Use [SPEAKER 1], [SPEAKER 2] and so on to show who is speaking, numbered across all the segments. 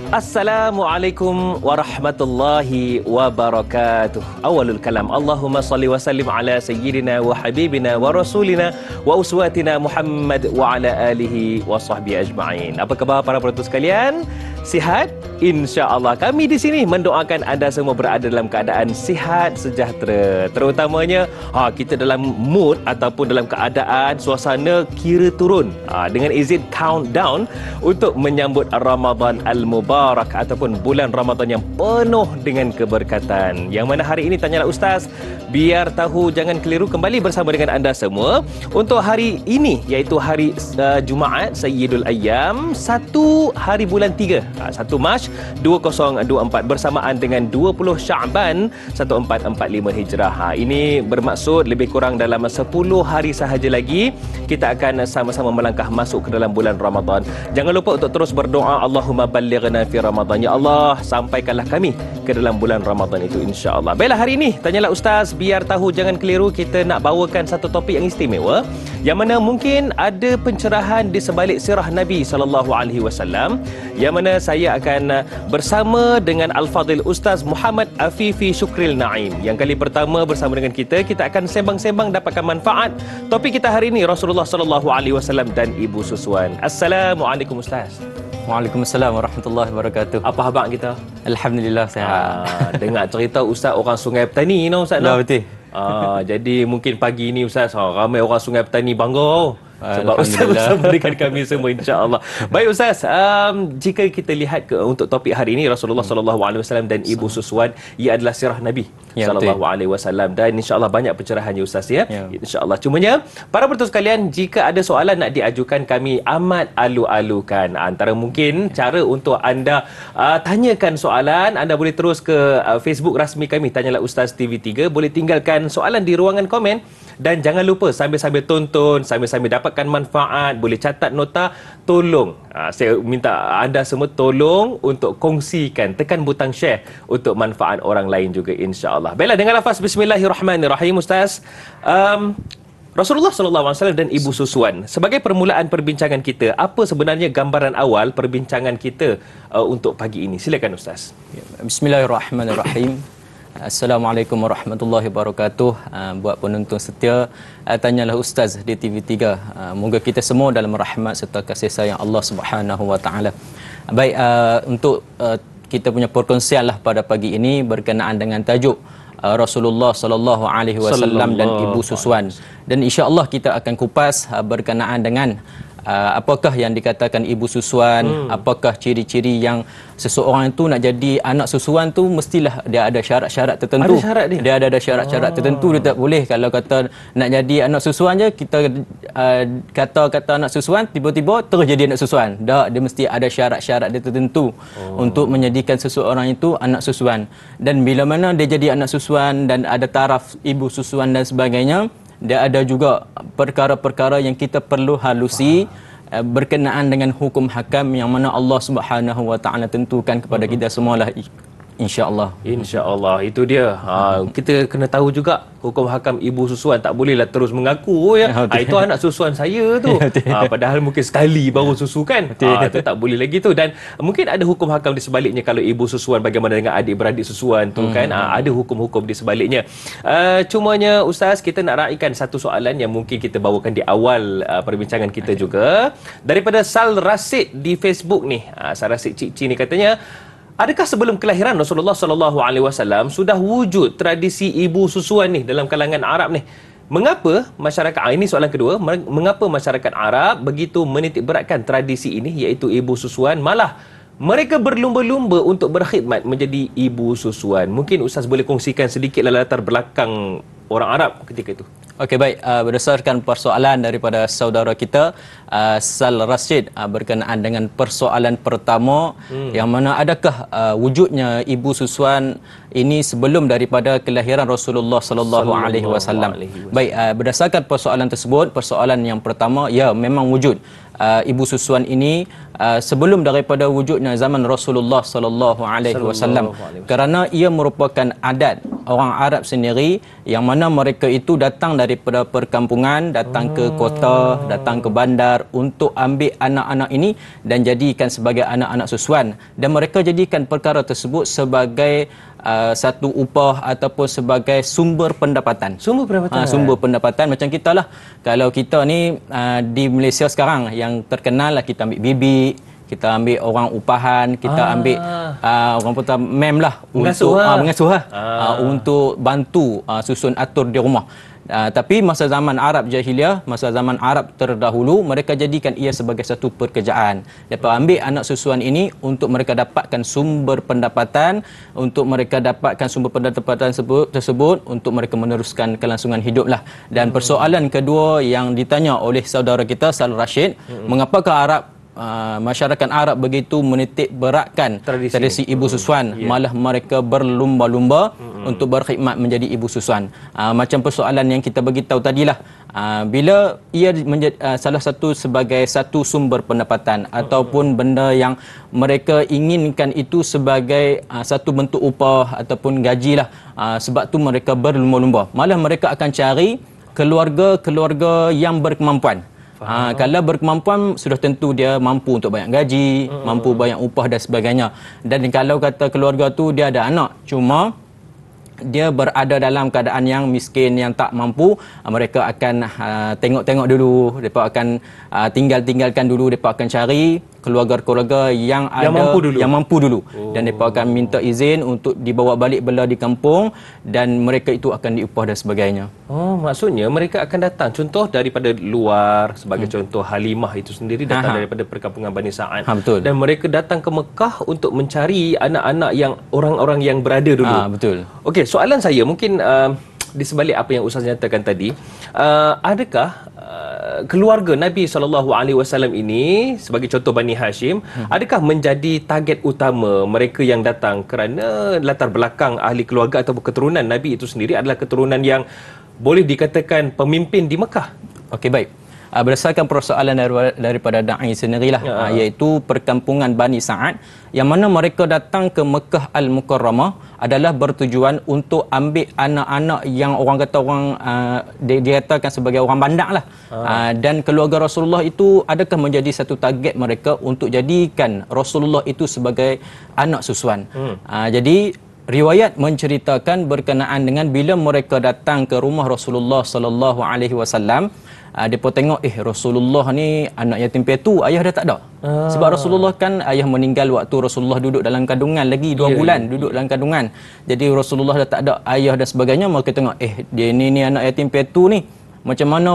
[SPEAKER 1] Assalamualaikum warahmatullahi wabarakatuh. Awalul kalam, Allahumma salli wa sallim ala sayyidina wa habibina wa rasulina wa uswatina Muhammad wa ala alihi wa sahbihi ajma'in. Apa khabar para penonton sekalian? Sihat? InsyaAllah kami di sini mendoakan anda semua berada dalam keadaan sihat sejahtera. Terutamanya kita dalam mood ataupun dalam keadaan suasana kira turun, dengan izin countdown untuk menyambut Ramadan Al-Mubarak ataupun bulan Ramadan yang penuh dengan keberkatan. Yang mana hari ini tanyalah Ustaz, biar tahu jangan keliru, kembali bersama dengan anda semua untuk hari ini, iaitu hari Jumaat Sayyidul Ayyam, 1 hari bulan 3, 1 Mac 2024 bersamaan dengan 20 Syaban 1445 Hijrah. Ini bermaksud lebih kurang dalam 10 hari sahaja lagi kita akan sama-sama melangkah masuk ke dalam bulan Ramadan. Jangan lupa untuk terus berdoa, Allahumma ballighna fi Ramadan. Ya Allah, sampaikanlah kami ke dalam bulan Ramadan itu, insya-Allah. Baiklah, hari ini tanyalah Ustaz, biar tahu jangan keliru, kita nak bawakan satu topik yang istimewa, yang mana mungkin ada pencerahan di sebalik sirah Nabi SAW, yang mana saya akan bersama dengan Al-Fadhil Ustaz Muhammad Afifi Syukril Naim. Yang kali pertama bersama dengan kita akan sembang-sembang dapatkan manfaat. Topik kita hari ini Rasulullah SAW dan Ibu Suswan. Assalamualaikum Ustaz.
[SPEAKER 2] Waalaikumsalam warahmatullahi wabarakatuh.
[SPEAKER 1] Apa khabar kita?
[SPEAKER 2] Alhamdulillah sihat.
[SPEAKER 1] Dengar cerita Ustaz orang Sungai Petani ni Ustaz.
[SPEAKER 2] Betul.
[SPEAKER 1] Jadi mungkin pagi ni Ustaz, ramai orang Sungai Petani bangga sebab Ustaz berikan kami semua, insya-Allah. Baik Ustaz, jika kita lihat untuk topik hari ini Rasulullah SAW dan Ibu Suswan, ia adalah sirah Nabi SAW, dan insya-Allah banyak pencerahannya Ustaz ya. Insya-Allah. Cumanya para penonton sekalian, jika ada soalan nak diajukan, kami amat alu-alukan. Antara mungkin cara untuk anda tanyakan soalan, anda boleh terus ke Facebook rasmi kami Tanyalah Ustaz TV3, boleh tinggalkan soalan di ruangan komen. Dan jangan lupa sambil-sambil tonton, sambil-sambil dapatkan manfaat, boleh catat nota, tolong. Saya minta anda semua tolong untuk kongsikan, tekan butang share untuk manfaat orang lain juga, insya-Allah. Baiklah, dengan lafaz Bismillahirrahmanirrahim Ustaz. Rasulullah SAW dan Ibu Suswan, sebagai permulaan perbincangan kita, apa sebenarnya gambaran awal perbincangan kita untuk pagi ini? Silakan Ustaz.
[SPEAKER 2] Bismillahirrahmanirrahim. Assalamualaikum warahmatullahi wabarakatuh. Buat penonton setia Tanyalah Ustaz di TV3, moga kita semua dalam rahmat serta kasih sayang Allah Subhanahu wa taala. Baik, untuk kita punya perkongsian lah pada pagi ini berkenaan dengan tajuk Rasulullah sallallahu alaihi wasallam dan Ibu Suswan, dan insya-Allah kita akan kupas berkenaan dengan apakah yang dikatakan Ibu Suswan, apakah ciri-ciri yang seseorang itu nak jadi anak susuan tu, mestilah dia ada syarat-syarat tertentu.
[SPEAKER 1] Ada syarat dia?
[SPEAKER 2] Dia ada syarat-syarat tertentu. Dia tak boleh kalau kata nak jadi anak susuan je, kita kata anak susuan, tiba-tiba terus jadi anak susuan. Tak, dia mesti ada syarat-syarat dia tertentu untuk menjadikan seseorang itu anak susuan. Dan bila mana dia jadi anak susuan dan ada taraf Ibu Suswan dan sebagainya, dia ada juga perkara-perkara yang kita perlu halusi berkenaan dengan hukum hakam yang mana Allah Subhanahu wa taala tentukan kepada kita semualah, insya-Allah.
[SPEAKER 1] Insya-Allah, itu dia. Kita kena tahu juga hukum hakam Ibu Suswan, tak bolehlah terus mengaku itu anak susuan saya tu. Padahal mungkin sekali baru susu kan. Itu tak boleh lagi tu. Dan mungkin ada hukum hakam di sebaliknya. Kalau Ibu Suswan bagaimana dengan adik-beradik susuan tu kan. Ada hukum-hukum di sebaliknya. Cumanya Ustaz, kita nak raikan satu soalan yang mungkin kita bawakan di awal perbincangan kita juga. Daripada Sal Rasid di Facebook ni. Sal Rasid Cik-Cik ni katanya, adakah sebelum kelahiran Rasulullah SAW sudah wujud tradisi Ibu Suswan ni dalam kalangan Arab ni? Mengapa masyarakat, ini soalan kedua, mengapa masyarakat Arab begitu menitik beratkan tradisi ini, iaitu Ibu Suswan, malah mereka berlumba-lumba untuk berkhidmat menjadi Ibu Suswan? Mungkin Ustaz boleh kongsikan sedikit latar belakang orang Arab ketika itu.
[SPEAKER 2] Okey, baik. Berdasarkan persoalan daripada saudara kita Sal Rashid berkenaan dengan persoalan pertama, yang mana adakah wujudnya Ibu Suswan ini sebelum daripada kelahiran Rasulullah sallallahu alaihi wasallam. Baik, berdasarkan persoalan tersebut, persoalan yang pertama, ya, memang wujud Ibu Suswan ini sebelum daripada wujudnya zaman Rasulullah sallallahu alaihi wasallam, kerana ia merupakan adat orang Arab sendiri yang mana mereka itu datang daripada perkampungan, datang ke kota, datang ke bandar untuk ambil anak-anak ini dan jadikan sebagai anak-anak susuan, dan mereka jadikan perkara tersebut sebagai satu upah ataupun sebagai sumber pendapatan. Sumber pendapatan macam kita lah. Kalau kita ni di Malaysia sekarang yang terkenal lah, kita ambil bibik, kita ambil orang upahan, kita ambil orang kata mem lah untuk mengasuh lah, untuk bantu susun atur di rumah. Tapi masa zaman Arab Jahiliyah, masa zaman Arab terdahulu, mereka jadikan ia sebagai satu pekerjaan. Mereka ambil anak susuan ini untuk mereka dapatkan sumber pendapatan, untuk mereka dapatkan sumber pendapatan tersebut untuk mereka meneruskan kelangsungan hidup lah. Dan persoalan kedua yang ditanya oleh saudara kita Sal Rashid, mengapakah masyarakat Arab begitu menitik beratkan tradisi ibu susuan, malah mereka berlumba-lumba untuk berkhidmat menjadi ibu susuan. Macam persoalan yang kita beritahu tadilah, bila ia menjadi salah satu sebagai satu sumber pendapatan ataupun benda yang mereka inginkan itu sebagai satu bentuk upah ataupun gaji lah, sebab tu mereka berlumba-lumba, malah mereka akan cari keluarga-keluarga yang berkemampuan. Kalau berkemampuan, sudah tentu dia mampu untuk banyak gaji, mampu banyak upah dan sebagainya. Dan kalau kata keluarga tu dia ada anak, cuma dia berada dalam keadaan yang miskin, yang tak mampu, mereka akan tengok-tengok dulu, mereka akan tinggalkan dulu, mereka akan cari keluarga-keluarga yang mampu dulu. Dan mereka akan minta izin untuk dibawa balik bela di kampung, dan mereka itu akan diupah dan sebagainya.
[SPEAKER 1] Maksudnya mereka akan datang, contoh daripada luar, sebagai contoh Halimah itu sendiri datang daripada perkampungan Bani Sa'ad.
[SPEAKER 2] Betul.
[SPEAKER 1] Dan mereka datang ke Mekah untuk mencari anak-anak yang orang-orang yang berada dulu.
[SPEAKER 2] Betul.
[SPEAKER 1] Okey, soalan saya mungkin di sebalik apa yang Ustaz nyatakan tadi, adakah keluarga Nabi SAW ini, sebagai contoh Bani Hashim, adakah menjadi target utama mereka yang datang kerana latar belakang ahli keluarga ataupun keturunan Nabi itu sendiri adalah keturunan yang boleh dikatakan pemimpin di Mekah? Okey, baik.
[SPEAKER 2] Berdasarkan persoalan daripada da'i sendirilah, iaitu perkampungan Bani Sa'ad, yang mana mereka datang ke Mekah Al-Mukarramah adalah bertujuan untuk ambil anak-anak yang orang kata dikatakan sebagai orang bandar lah. Dan keluarga Rasulullah itu adakah menjadi satu target mereka untuk jadikan Rasulullah itu sebagai anak susuan. Jadi riwayat menceritakan berkenaan dengan bila mereka datang ke rumah Rasulullah sallallahu alaihi wasallam, mereka tengok Rasulullah ni anak yatim piatu, ayah dah tak ada. Sebab Rasulullah kan ayah meninggal waktu Rasulullah duduk dalam kandungan lagi 2 bulan duduk dalam kandungan. Jadi Rasulullah dah tak ada ayah dan sebagainya. Mereka tengok dia ni anak yatim piatu ni, macam mana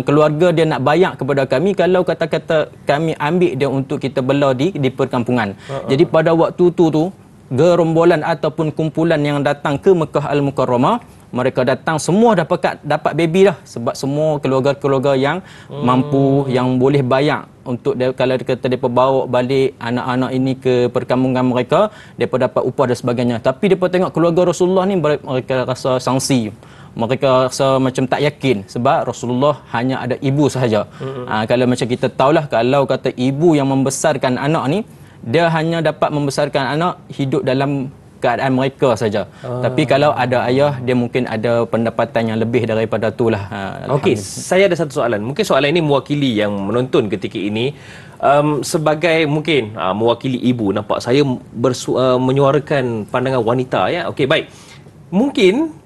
[SPEAKER 2] keluarga dia nak bayar kepada kami kalau kata-kata kami ambil dia untuk kita bela di perkampungan. Jadi pada waktu tu gerombolan ataupun kumpulan yang datang ke Mekah Al-Mukarramah, mereka datang semua dapat baby dah, sebab semua keluarga-keluarga yang mampu, yang boleh bayar untuk kalau kata mereka bawa balik anak-anak ini ke perkampungan mereka, mereka dapat upah dan sebagainya. Tapi mereka tengok keluarga Rasulullah ni, mereka rasa sangsi, mereka rasa macam tak yakin, sebab Rasulullah hanya ada ibu sahaja. Kalau macam kita tahulah, kalau kata ibu yang membesarkan anak ni, dia hanya dapat membesarkan anak hidup dalam keadaan mereka saja. Tapi kalau ada ayah, dia mungkin ada pendapatan yang lebih daripada itulah.
[SPEAKER 1] Okey, saya ada satu soalan. Mungkin soalan ini mewakili yang menonton ketika ini. Sebagai mungkin mewakili ibu, nampak saya menyuarakan pandangan wanita, ya. Okey, baik. Mungkin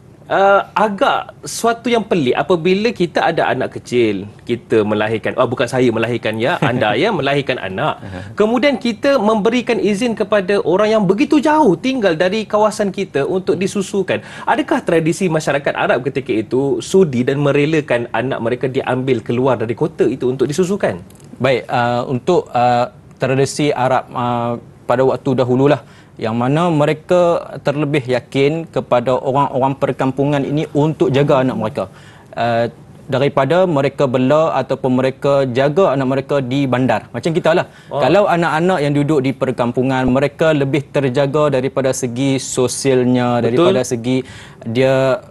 [SPEAKER 1] agak suatu yang pelik apabila kita ada anak kecil, kita melahirkan, bukan saya melahirkan, ya, anda ya melahirkan anak, kemudian kita memberikan izin kepada orang yang begitu jauh tinggal dari kawasan kita untuk disusukan. Adakah tradisi masyarakat Arab ketika itu sudi dan merelakan anak mereka diambil keluar dari kota itu untuk disusukan?
[SPEAKER 2] Baik, untuk tradisi Arab pada waktu dahululah, yang mana mereka terlebih yakin kepada orang-orang perkampungan ini untuk jaga anak mereka, daripada mereka bela ataupun mereka jaga anak mereka di bandar. Macam kita lah. Kalau anak-anak yang duduk di perkampungan, mereka lebih terjaga daripada segi sosialnya, daripada segi dia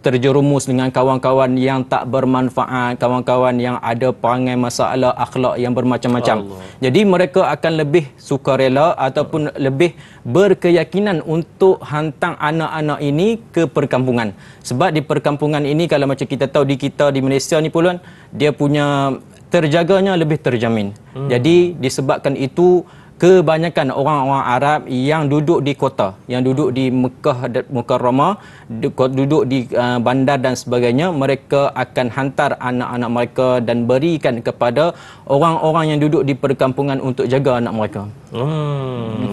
[SPEAKER 2] terjerumus dengan kawan-kawan yang tak bermanfaat, kawan-kawan yang ada perangai masalah akhlak yang bermacam-macam. Jadi mereka akan lebih sukarela ataupun lebih berkeyakinan untuk hantar anak-anak ini ke perkampungan. Sebab di perkampungan ini, kalau macam kita tahu di Malaysia ni puluhan, dia punya terjaganya lebih terjamin. Jadi disebabkan itu, kebanyakan orang-orang Arab yang duduk di kota, yang duduk di Mekah Mukarramah, duduk di bandar dan sebagainya, mereka akan hantar anak-anak mereka dan berikan kepada orang-orang yang duduk di perkampungan untuk jaga anak mereka.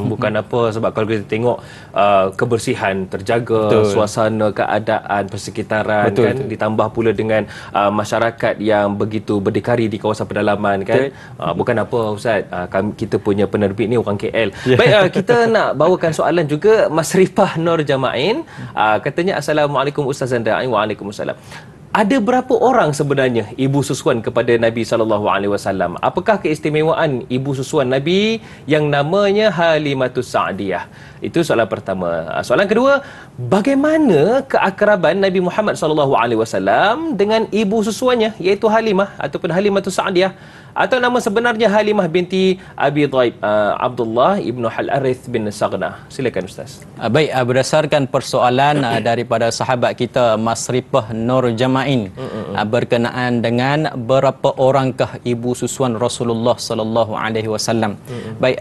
[SPEAKER 1] Bukan apa, sebab kalau kita tengok kebersihan terjaga,
[SPEAKER 2] Betul.
[SPEAKER 1] suasana keadaan persekitaran,
[SPEAKER 2] Betul.
[SPEAKER 1] kan, ditambah pula dengan masyarakat yang begitu berdikari di kawasan pedalaman, kan. Bukan apa Ustaz, kita punya penerbit ni orang KL. Baik, kita nak bawakan soalan juga. Mas Rifah Nur Jamain katanya, Assalamualaikum Ustaz Zanda. Waalaikumsalam. Ada berapa orang sebenarnya ibu susuan kepada Nabi SAW? Apakah keistimewaan ibu susuan Nabi yang namanya Halimatus Sa'diyah? Itu soalan pertama. Soalan kedua, bagaimana keakraban Nabi Muhammad SAW dengan ibu susuannya, iaitu Halimah ataupun Halimatus Sa'diyah, atau nama sebenarnya Halimah binti Abi Dhaib, Abdullah ibnu Al-Arith bin Saghnah. Silakan Ustaz.
[SPEAKER 2] Baik, berdasarkan persoalan daripada sahabat kita Mas Rifah Nur Jamain berkenaan dengan berapa orangkah ibu susuan Rasulullah sallallahu alaihi wasallam. Baik,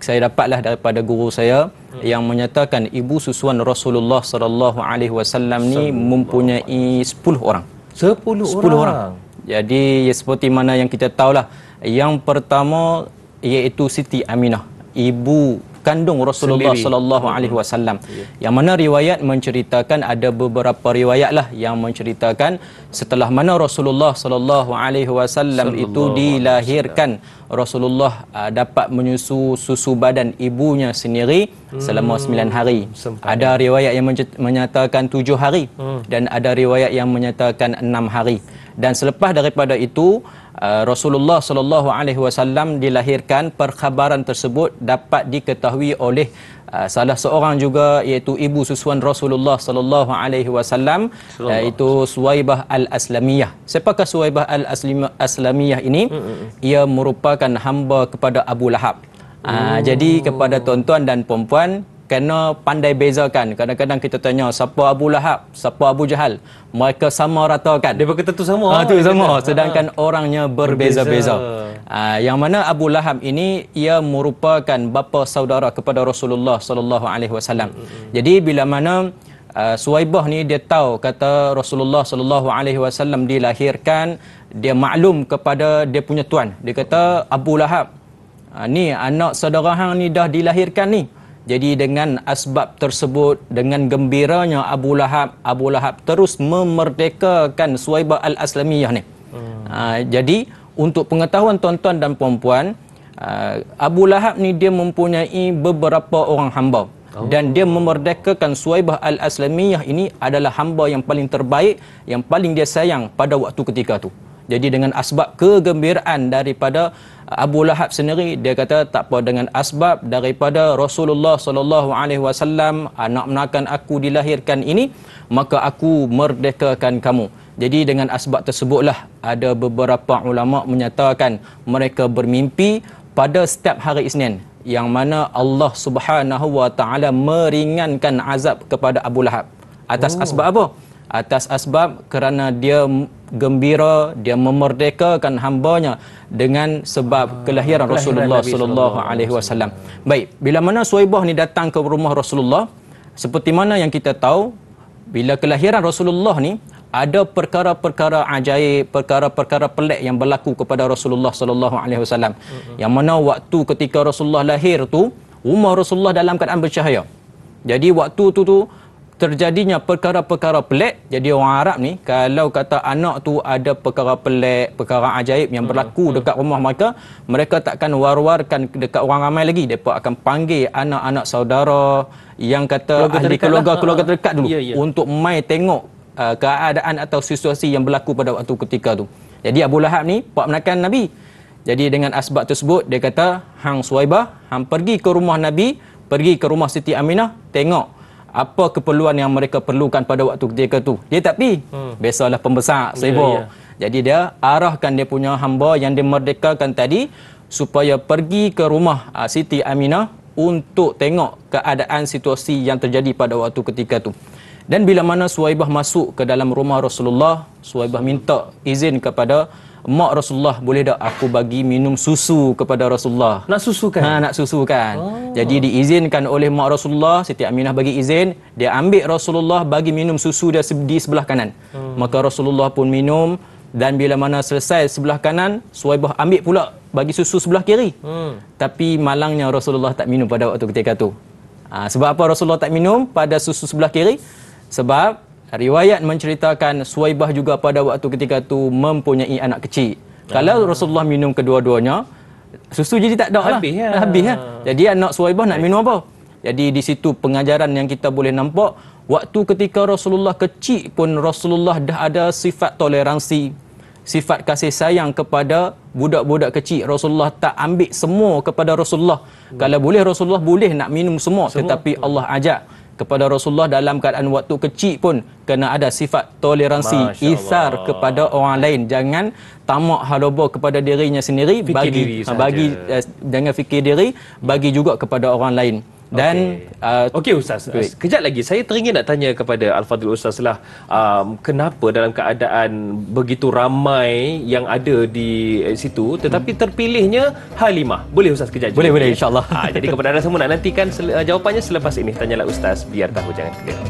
[SPEAKER 2] saya dapatlah daripada guru saya yang menyatakan ibu susuan Rasulullah sallallahu alaihi wasallam ni mempunyai 10 orang.
[SPEAKER 1] 10 orang.
[SPEAKER 2] Jadi seperti mana yang kita tahulah, yang pertama iaitu Siti Aminah, ibu kandung Rasulullah sallallahu alaihi wasallam. Yang mana riwayat menceritakan, ada beberapa riwayatlah yang menceritakan setelah mana Rasulullah sallallahu alaihi wasallam itu dilahirkan, Rasulullah dapat menyusu susu badan ibunya sendiri selama 9 hari. Ada riwayat yang menyatakan 7 hari dan ada riwayat yang menyatakan 6 hari. Dan selepas daripada itu Rasulullah sallallahu alaihi wasallam dilahirkan, perkhabaran tersebut dapat diketahui oleh salah seorang juga, iaitu ibu susuan Rasulullah sallallahu alaihi wasallam, iaitu Suwaibah Al-Aslamiyah. Siapakah Suwaibah Al-Aslamiyah ini? Ia merupakan hamba kepada Abu Lahab. Jadi kepada tuan-tuan dan puan-puan, kena pandai bezakan. Kadang-kadang kita tanya siapa Abu Lahab, siapa Abu Jahal, mereka sama ratakan.
[SPEAKER 1] Dia berkata tu sama.
[SPEAKER 2] Tu sama, sedangkan orangnya berbeza-beza. Yang mana Abu Lahab ini, ia merupakan bapa saudara kepada Rasulullah sallallahu alaihi wasallam. Jadi bila mana Suwaibah ni dia tahu kata Rasulullah sallallahu alaihi wasallam dilahirkan, dia maklum kepada dia punya tuan. Dia kata, Abu Lahab, ni anak saudara hang ni dah dilahirkan ni. Jadi dengan asbab tersebut, dengan gembiranya Abu Lahab terus memerdekakan Suwaibah Al-Aslamiyah ni. Jadi untuk pengetahuan tuan-tuan dan puan-puan, Abu Lahab ni dia mempunyai beberapa orang hamba. Dan dia memerdekakan Suwaibah Al-Aslamiyah ini adalah hamba yang paling terbaik, yang paling dia sayang pada waktu ketika tu. Jadi dengan asbab kegembiraan daripada Abu Lahab sendiri, dia kata tak apa, dengan asbab daripada Rasulullah sallallahu alaihi wasallam, anak menakan aku dilahirkan ini, maka aku merdekakan kamu. Jadi dengan asbab tersebutlah ada beberapa ulama menyatakan mereka bermimpi pada setiap hari Isnin, yang mana Allah Subhanahu wa taala meringankan azab kepada Abu Lahab. Atas asbab apa? Atas asbab kerana dia gembira, dia memerdekakan hambanya dengan sebab kelahiran Rasulullah sallallahu alaihi wasallam. Baik, bila mana Suwaibah ni datang ke rumah Rasulullah, seperti mana yang kita tahu, bila kelahiran Rasulullah ni ada perkara-perkara ajaib, perkara-perkara pelik yang berlaku kepada Rasulullah sallallahu alaihi wasallam. Yang mana waktu ketika Rasulullah lahir tu, rumah Rasulullah dalam keadaan bercahaya. Jadi waktu tu terjadinya perkara-perkara pelik. Jadi orang Arab ni kalau kata anak tu ada perkara pelik, perkara ajaib yang berlaku dekat rumah mereka, mereka takkan war-warkan dekat orang ramai lagi. Mereka akan panggil anak-anak saudara yang kata ahli keluarga terdekat dulu untuk mai tengok keadaan atau situasi yang berlaku pada waktu ketika tu. Jadi Abu Lahab ni pak menakan Nabi. Jadi dengan asbab tersebut dia kata, hang Suwaibah, hang pergi ke rumah Nabi, pergi ke rumah Siti Aminah, tengok apa keperluan yang mereka perlukan pada waktu ketika tu. Dia tak pergi. Biasalah pembesar, sibuk. Jadi dia arahkan dia punya hamba yang dimerdekakan tadi supaya pergi ke rumah Siti Aminah untuk tengok keadaan situasi yang terjadi pada waktu ketika tu. Dan bila mana Suwaibah masuk ke dalam rumah Rasulullah, Suwaibah minta izin kepada mak Rasulullah, boleh tak aku bagi minum susu kepada Rasulullah?
[SPEAKER 1] Nak susukan?
[SPEAKER 2] Nak susukan. Jadi diizinkan oleh mak Rasulullah, Siti Aminah bagi izin, dia ambil Rasulullah bagi minum susu dia di sebelah kanan. Maka Rasulullah pun minum, dan bila mana selesai sebelah kanan, Suwaibah ambil pula bagi susu sebelah kiri. Tapi malangnya Rasulullah tak minum pada waktu ketika tu. Sebab apa Rasulullah tak minum pada susu sebelah kiri? Sebab riwayat menceritakan Suwaibah juga pada waktu ketika tu mempunyai anak kecil. Kalau Rasulullah minum kedua-duanya, susu jadi tak ada lah. Habis lah. Jadi anak Suwaibah nak minum apa? Jadi di situ pengajaran yang kita boleh nampak, waktu ketika Rasulullah kecil pun Rasulullah dah ada sifat toleransi, sifat kasih sayang kepada budak-budak kecil. Rasulullah tak ambil semua kepada Rasulullah. Kalau boleh Rasulullah boleh nak minum semua. Tetapi Allah ajak kepada Rasulullah dalam keadaan waktu kecil pun kena ada sifat toleransi, isar kepada orang lain. Jangan tamak haloba kepada dirinya sendiri, jangan fikir diri, bagi juga kepada orang lain. Dan
[SPEAKER 1] okey Ustaz, kejap lagi saya teringin nak tanya kepada Al-Fadhil Ustaz lah, kenapa dalam keadaan begitu ramai yang ada di situ tetapi terpilihnya Halimah? Boleh Ustaz kejap?
[SPEAKER 2] Boleh insya-Allah.
[SPEAKER 1] Jadi kepada anda semua nak nantikan jawapannya selepas ini. Tanyalah Ustaz, biar tahu jangan keliru.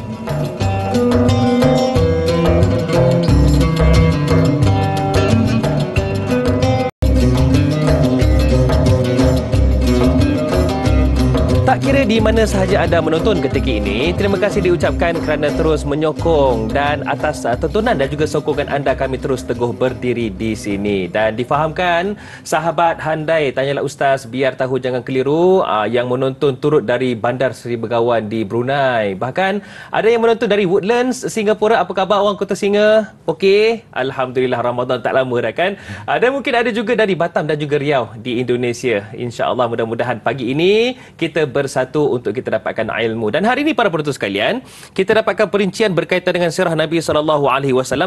[SPEAKER 1] Tak kira di mana sahaja anda menonton ketika ini, terima kasih diucapkan kerana terus menyokong, dan atas tontonan dan juga sokongan anda kami terus teguh berdiri di sini. Dan difahamkan, sahabat handai Tanyalah Ustaz biar tahu jangan keliru, yang menonton turut dari Bandar Seri Begawan di Brunei. Bahkan ada yang menonton dari Woodlands, Singapura. Apa khabar orang Kota Singa? Okey, alhamdulillah, Ramadan tak lama dah kan. Dan mungkin ada juga dari Batam dan juga Riau di Indonesia. InsyaAllah mudah-mudahan pagi ini kita bersatu untuk kita dapatkan ilmu. Dan hari ini para penonton sekalian, kita dapatkan perincian berkaitan dengan sirah Nabi SAW.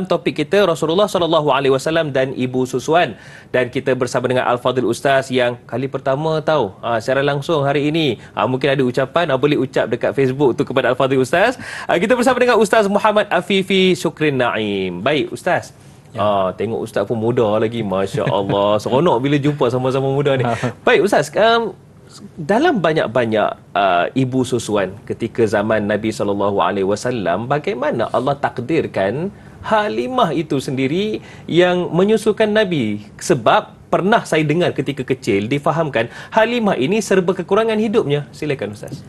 [SPEAKER 1] Topik kita Rasulullah SAW dan Ibu Susuan. Dan kita bersama dengan Al-Fadhil Ustaz yang kali pertama tahu secara langsung hari ini. Mungkin ada ucapan, boleh ucap dekat Facebook tu kepada Al-Fadhil Ustaz. Kita bersama dengan Ustaz Muhammad Afifi Shukrin Naim. Baik Ustaz. Tengok Ustaz pun muda lagi, Masya Allah. Seronok bila jumpa sama-sama muda ni. Baik Ustaz, dalam banyak-banyak ibu susuan ketika zaman Nabi SAW, bagaimana Allah takdirkan Halimah itu sendiri yang menyusukan Nabi? Sebab pernah saya dengar ketika kecil difahamkan Halimah ini serba kekurangan hidupnya. Silakan Ustaz.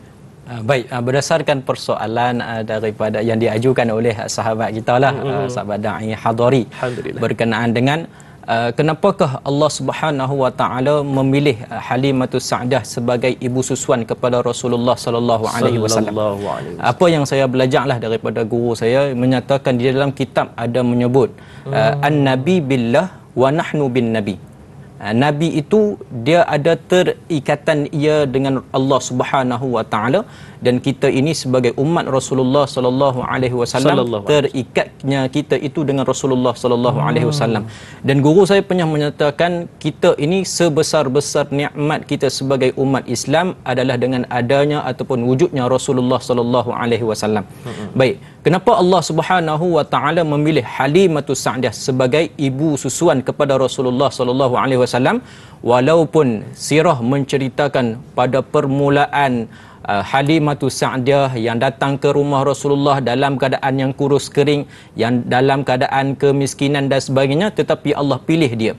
[SPEAKER 2] Baik, berdasarkan persoalan daripada yang diajukan oleh sahabat kita lah, sahabat Da'i Hadari, berkenaan dengan kenapakah Allah Subhanahu wa taala memilih Halimatus Sa'dah sebagai ibu susuan kepada Rasulullah sallallahu alaihi wasallam. Apa yang saya belajarlah daripada guru saya, menyatakan di dalam kitab ada menyebut an-nabi billah wa nahnu bin nabi. Nabi itu dia ada terikatan ia dengan Allah Subhanahu wa taala, dan kita ini sebagai umat Rasulullah sallallahu alaihi wasallam terikatnya kita itu dengan Rasulullah sallallahu alaihi wasallam. Dan guru saya pernah menyatakan kita ini sebesar-besar nikmat kita sebagai umat Islam adalah dengan adanya ataupun wujudnya Rasulullah sallallahu alaihi wasallam. Baik, kenapa Allah Subhanahu wa taala memilih Halimatus Sa'dah sebagai ibu susuan kepada Rasulullah sallallahu alaihi wasallam, walaupun sirah menceritakan pada permulaan Halimatus Sa'dah yang datang ke rumah Rasulullah dalam keadaan yang kurus kering, yang dalam keadaan kemiskinan dan sebagainya, tetapi Allah pilih dia.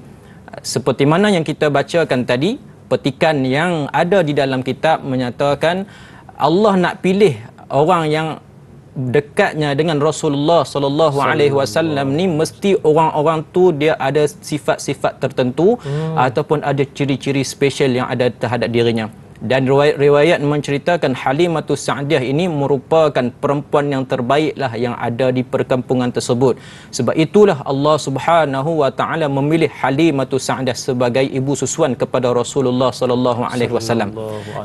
[SPEAKER 2] Seperti mana yang kita bacakan tadi, petikan yang ada di dalam kitab menyatakan Allah nak pilih orang yang dekatnya dengan Rasulullah sallallahu alaihi wasallam ni mesti orang-orang tu dia ada sifat-sifat tertentu ataupun ada ciri-ciri special yang ada terhadap dirinya. Dan riwayat menceritakan Halimatus Sa'diyah ini merupakan perempuan yang terbaiklah yang ada di perkampungan tersebut. Sebab itulah Allah Subhanahu wa taala memilih Halimatus Sa'diyah sebagai ibu susuan kepada Rasulullah sallallahu alaihi wasallam.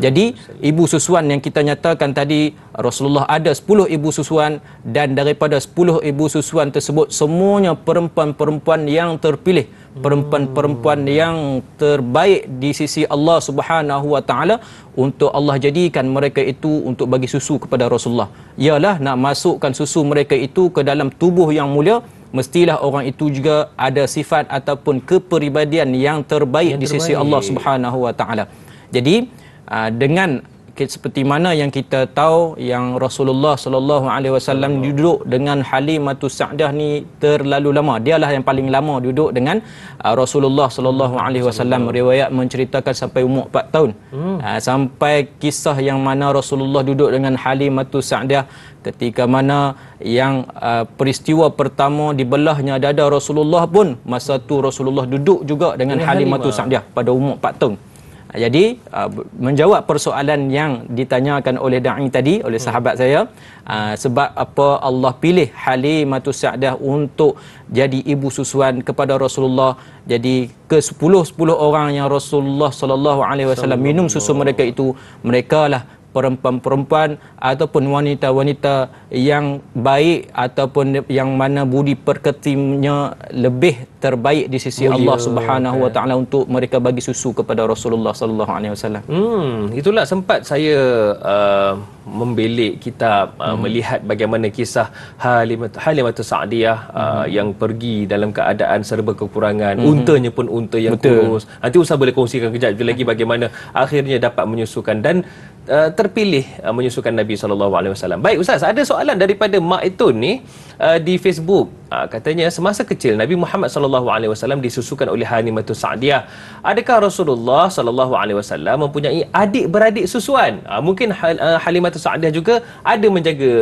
[SPEAKER 2] Jadi ibu susuan yang kita nyatakan tadi, Rasulullah ada 10 ibu susuan, dan daripada 10 ibu susuan tersebut semuanya perempuan-perempuan yang terpilih, perempuan-perempuan yang terbaik di sisi Allah Subhanahu wa taala, untuk Allah jadikan mereka itu untuk bagi susu kepada Rasulullah. Ialah nak masukkan susu mereka itu ke dalam tubuh yang mulia, mestilah orang itu juga ada sifat ataupun kepribadian yang terbaik di sisi Allah Subhanahu wa taala. Jadi dengan seperti mana yang kita tahu yang Rasulullah sallallahu alaihi wasallam duduk dengan Halimatus Sa'diyah ni terlalu lama. Dialah yang paling lama duduk dengan Rasulullah sallallahu alaihi wasallam. Riwayat menceritakan sampai umur 4 tahun. Sampai kisah yang mana Rasulullah duduk dengan Halimatus Sa'diyah ketika mana yang peristiwa pertama dibelahnya dada Rasulullah pun, masa tu Rasulullah duduk juga dengan Halimatus Sa'diyah pada umur 4 tahun. Jadi menjawab persoalan yang ditanyakan oleh da'i tadi, oleh sahabat saya, sebab apa Allah pilih Halimatus Sa'diyah untuk jadi ibu susuan kepada Rasulullah. Jadi ke 10 orang yang Rasulullah sallallahu alaihi wasallam minum susu mereka itu, merekalah perempuan-perempuan ataupun wanita-wanita yang baik ataupun yang mana budi pekertinya lebih terbaik di sisi Allah Subhanahu wa taala untuk mereka bagi susu kepada Rasulullah sallallahu alaihi wasallam.
[SPEAKER 1] Itulah sempat saya membelik kitab, melihat bagaimana kisah Halimatus Sa'diyah yang pergi dalam keadaan serba kekurangan, untanya pun unta yang kurus. Nanti Ustaz boleh kongsikan kejap lagi bagaimana akhirnya dapat menyusukan dan terpilih menyusukan Nabi SAW. Baik Ustaz, ada soalan daripada Mak Etun ni di Facebook. Katanya semasa kecil Nabi Muhammad SAW disusukan oleh Halimatus Sa'diyah. Adakah Rasulullah SAW mempunyai adik-beradik susuan? Mungkin Halimatus Sa'diyah juga ada menjaga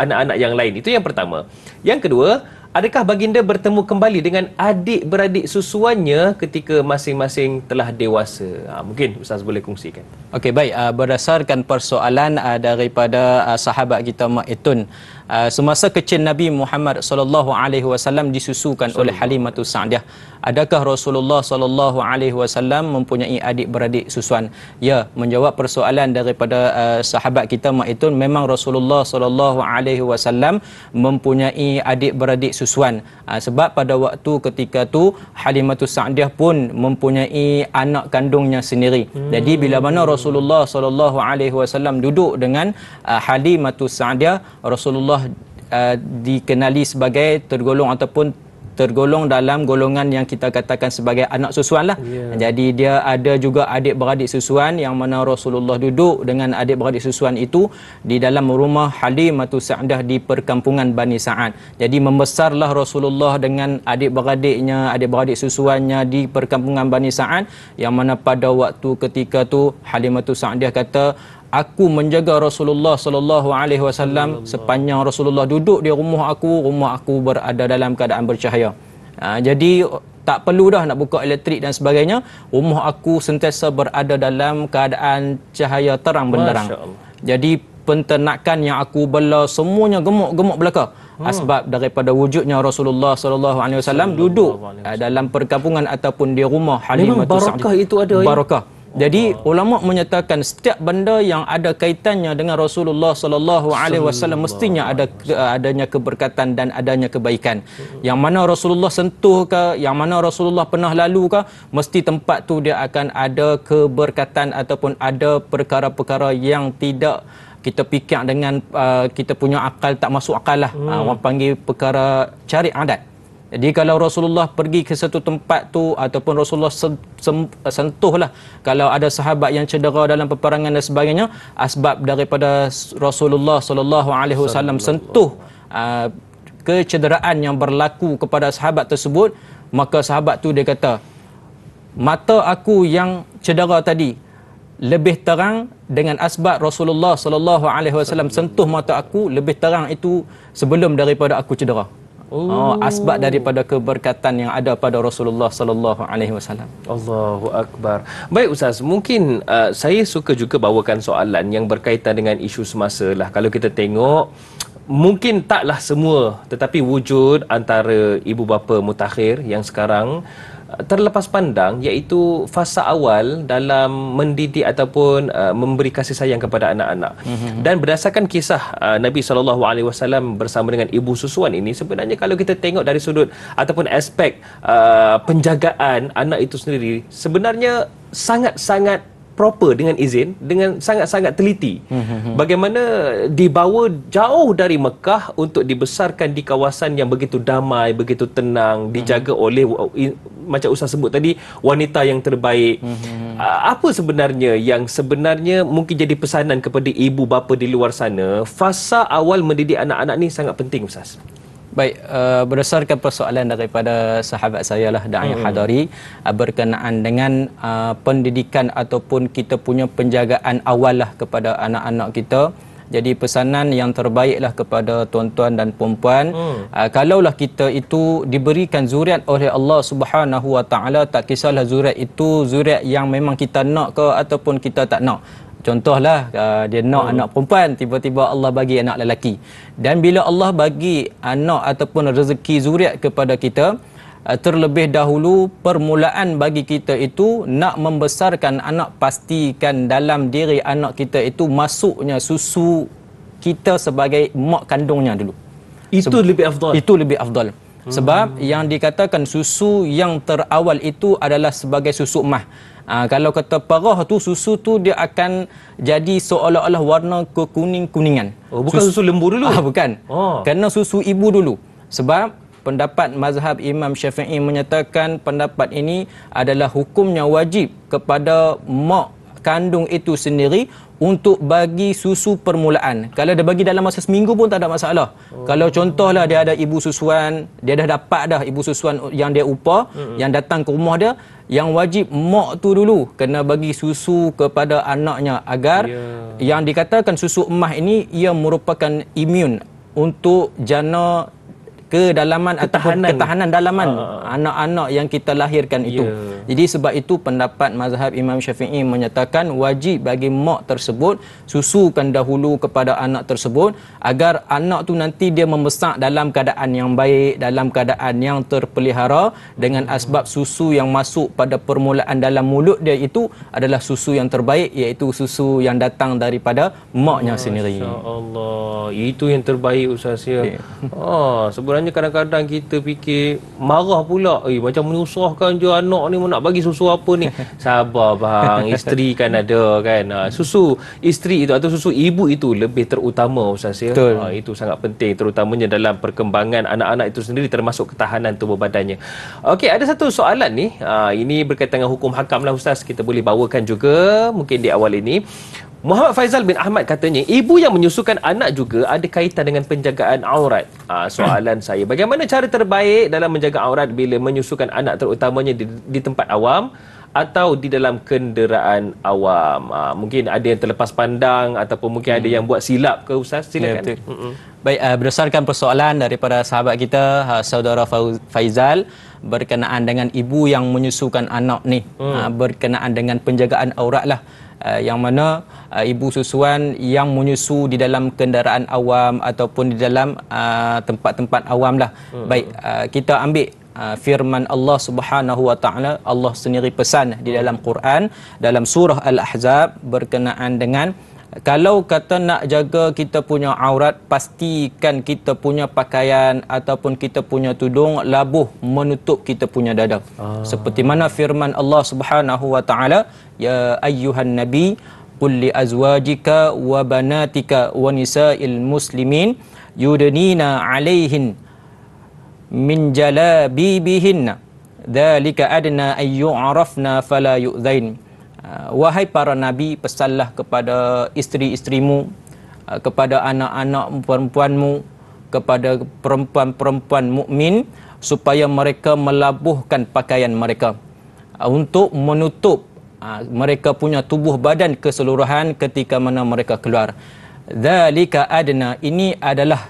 [SPEAKER 1] anak-anak yang lain. Itu yang pertama. Yang kedua, adakah baginda bertemu kembali dengan adik-beradik susuannya ketika masing-masing telah dewasa? Mungkin Ustaz boleh kongsikan.
[SPEAKER 2] Okey, baik. Berdasarkan persoalan daripada sahabat kita Mak Etun, semasa kecil Nabi Muhammad sallallahu alaihi wasallam disusukan oleh Halimatus Sa'diyah, adakah Rasulullah sallallahu alaihi wasallam mempunyai adik-beradik susuan? Ya, menjawab persoalan daripada sahabat kita Mak Etun, memang Rasulullah sallallahu alaihi wasallam mempunyai adik-beradik susuan. Sebab pada waktu ketika tu Halimatus Sa'diyah pun mempunyai anak kandungnya sendiri. Jadi bila mana Rasulullah sallallahu alaihi wasallam duduk dengan Halimatus Sa'diyah, Rasulullah dikenali sebagai tergolong dalam golongan yang kita katakan sebagai anak susuan lah. Jadi dia ada juga adik-beradik susuan, yang mana Rasulullah duduk dengan adik-beradik susuan itu di dalam rumah Halimatus Sa'diyah di perkampungan Bani Sa'ad. Jadi membesarlah Rasulullah dengan adik-beradiknya, adik-beradik susuannya di perkampungan Bani Sa'ad, yang mana pada waktu ketika tu Halimatus Sa'diyah kata, aku menjaga Rasulullah sallallahu alaihi wasallam sepanjang Rasulullah duduk di rumah aku berada dalam keadaan bercahaya. Jadi tak perlu dah nak buka elektrik dan sebagainya, rumah aku sentiasa berada dalam keadaan cahaya terang benderang. Jadi penternakan yang aku bela semuanya gemuk-gemuk belaka. Sebab daripada wujudnya Rasulullah sallallahu alaihi wasallam duduk dalam perkampungan ataupun di rumah Halimatus Sa'diyah.
[SPEAKER 1] Barakah itu ada
[SPEAKER 2] barakah. Jadi ulama menyatakan setiap benda yang ada kaitannya dengan Rasulullah sallallahu alaihi wasallam mestinya adanya keberkatan dan adanya kebaikan. Yang mana Rasulullah sentuh ke, yang mana Rasulullah pernah lalu ke, mesti tempat tu dia akan ada keberkatan ataupun ada perkara-perkara yang tidak kita fikir dengan kita punya akal, tak masuk akal lah. Orang panggil perkara cari adat. Jadi kalau Rasulullah pergi ke satu tempat tu ataupun Rasulullah sentuhlah, kalau ada sahabat yang cedera dalam peperangan dan sebagainya, asbab daripada Rasulullah sallallahu alaihi wasallam sentuh kecederaan yang berlaku kepada sahabat tersebut, maka sahabat tu dia kata, mata aku yang cedera tadi lebih terang dengan asbab Rasulullah sallallahu alaihi wasallam sentuh mata aku, lebih terang itu sebelum daripada aku cedera. Asbab daripada keberkatan yang ada pada Rasulullah sallallahu alaihi wasallam.
[SPEAKER 1] Allahu akbar. Baik Ustaz, mungkin saya suka juga bawakan soalan yang berkaitan dengan isu semasa lah. Kalau kita tengok, mungkin taklah semua, tetapi wujud antara ibu bapa mutakhir yang sekarang terlepas pandang, iaitu fasa awal dalam mendidik ataupun memberi kasih sayang kepada anak-anak. Dan berdasarkan kisah Nabi SAW bersama dengan ibu susuan ini, sebenarnya kalau kita tengok dari sudut ataupun aspek penjagaan anak itu sendiri, sebenarnya sangat-sangat proper, dengan izin, dengan sangat-sangat teliti. Bagaimana dibawa jauh dari Mekah untuk dibesarkan di kawasan yang begitu damai, begitu tenang, dijaga oleh, macam Ustaz sebut tadi, wanita yang terbaik. Apa sebenarnya yang sebenarnya mungkin jadi pesanan kepada ibu bapa di luar sana? Fasa awal mendidik anak-anak ni sangat penting, Ustaz.
[SPEAKER 2] Baik, berdasarkan persoalan daripada sahabat saya lah, Da'i Hadari, berkenaan dengan pendidikan ataupun kita punya penjagaan awal lah kepada anak-anak kita. Jadi pesanan yang terbaiklah kepada tuan-tuan dan puan-puan, kalaulah kita itu diberikan zuriat oleh Allah Subhanahu Wa Taala, tak kisahlah zuriat itu zuriat yang memang kita nak ke ataupun kita tak nak. Contohlah dia nak anak perempuan, tiba-tiba Allah bagi anak lelaki. Dan bila Allah bagi anak ataupun rezeki zuriat kepada kita, terlebih dahulu permulaan bagi kita itu nak membesarkan anak, pastikan dalam diri anak kita itu masuknya susu kita sebagai mak kandungnya dulu.
[SPEAKER 1] Itu lebih afdal.
[SPEAKER 2] Itu lebih afdal. Sebab yang dikatakan susu yang terawal itu adalah sebagai susu emah. Kalau kata parah tu, susu tu dia akan jadi seolah-olah warna kekuning-kuningan.
[SPEAKER 1] Bukan susu lembu dulu?
[SPEAKER 2] Bukan. Kerana susu ibu dulu. Sebab pendapat mazhab Imam Syafi'i menyatakan pendapat ini adalah hukumnya wajib kepada mak kandung itu sendiri untuk bagi susu permulaan. Kalau dia bagi dalam masa seminggu pun tak ada masalah. Kalau contohlah dia ada ibu susuan, dia dah dapat dah ibu susuan yang dia upah, yang datang ke rumah dia, yang wajib mak tu dulu kena bagi susu kepada anaknya, agar yang dikatakan susu emah ini ia merupakan imun untuk jana kedalaman ataupun ketahanan dalaman anak-anak yang kita lahirkan itu. Jadi sebab itu pendapat mazhab Imam Syafi'i menyatakan wajib bagi mak tersebut susukan dahulu kepada anak tersebut, agar anak tu nanti dia membesar dalam keadaan yang baik, dalam keadaan yang terpelihara, dengan asbab susu yang masuk pada permulaan dalam mulut dia itu adalah susu yang terbaik, iaitu susu yang datang daripada maknya sendiri.
[SPEAKER 1] Masya-Allah, itu yang terbaik Ustaz ya. Sebenarnya kadang-kadang kita fikir marah pula, macam menyusahkan je anak ni, nak bagi susu apa ni. Sabar bang, isteri kan ada kan. Susu isteri itu atau susu ibu itu lebih terutama Ustaz ya. Itu sangat penting, terutamanya dalam perkembangan anak-anak itu sendiri, termasuk ketahanan tubuh badannya. Okey, ada satu soalan ni, ini berkaitan dengan hukum hakam lah Ustaz, kita boleh bawakan juga mungkin di awal ini. Muhammad Faizal bin Ahmad katanya, ibu yang menyusukan anak juga ada kaitan dengan penjagaan aurat. Soalan saya, bagaimana cara terbaik dalam menjaga aurat bila menyusukan anak, terutamanya di tempat awam atau di dalam kenderaan awam? Mungkin ada yang terlepas pandang ataupun mungkin ada yang buat silap ke Ustaz? Silakan.
[SPEAKER 2] Baik, berdasarkan persoalan daripada sahabat kita, saudara Faizal, berkenaan dengan ibu yang menyusukan anak ni, berkenaan dengan penjagaan aurat lah. Yang mana ibu susuan yang menyusu di dalam kenderaan awam ataupun di dalam tempat-tempat awam lah. Baik, kita ambil firman Allah Subhanahu Wa Taala. Allah sendiri pesan di dalam Quran, dalam surah Al-Ahzab, berkenaan dengan kalau kata nak jaga kita punya aurat, pastikan kita punya pakaian ataupun kita punya tudung labuh menutup kita punya dada. Seperti mana firman Allah Subhanahu Wa Taala, ya ayyuhan nabi qul li azwajika wa banatika wa nisa'il muslimin yudnina 'alaihin min jalabibihinna dzalika adna ay yu'rafna fala yu'dzain. Wahai para nabi, pesanlah kepada isteri-isterimu, kepada anak-anak perempuanmu, kepada perempuan-perempuan mukmin, supaya mereka melabuhkan pakaian mereka untuk menutup mereka punya tubuh badan keseluruhan ketika mana mereka keluar. Dzalika adna, ini adalah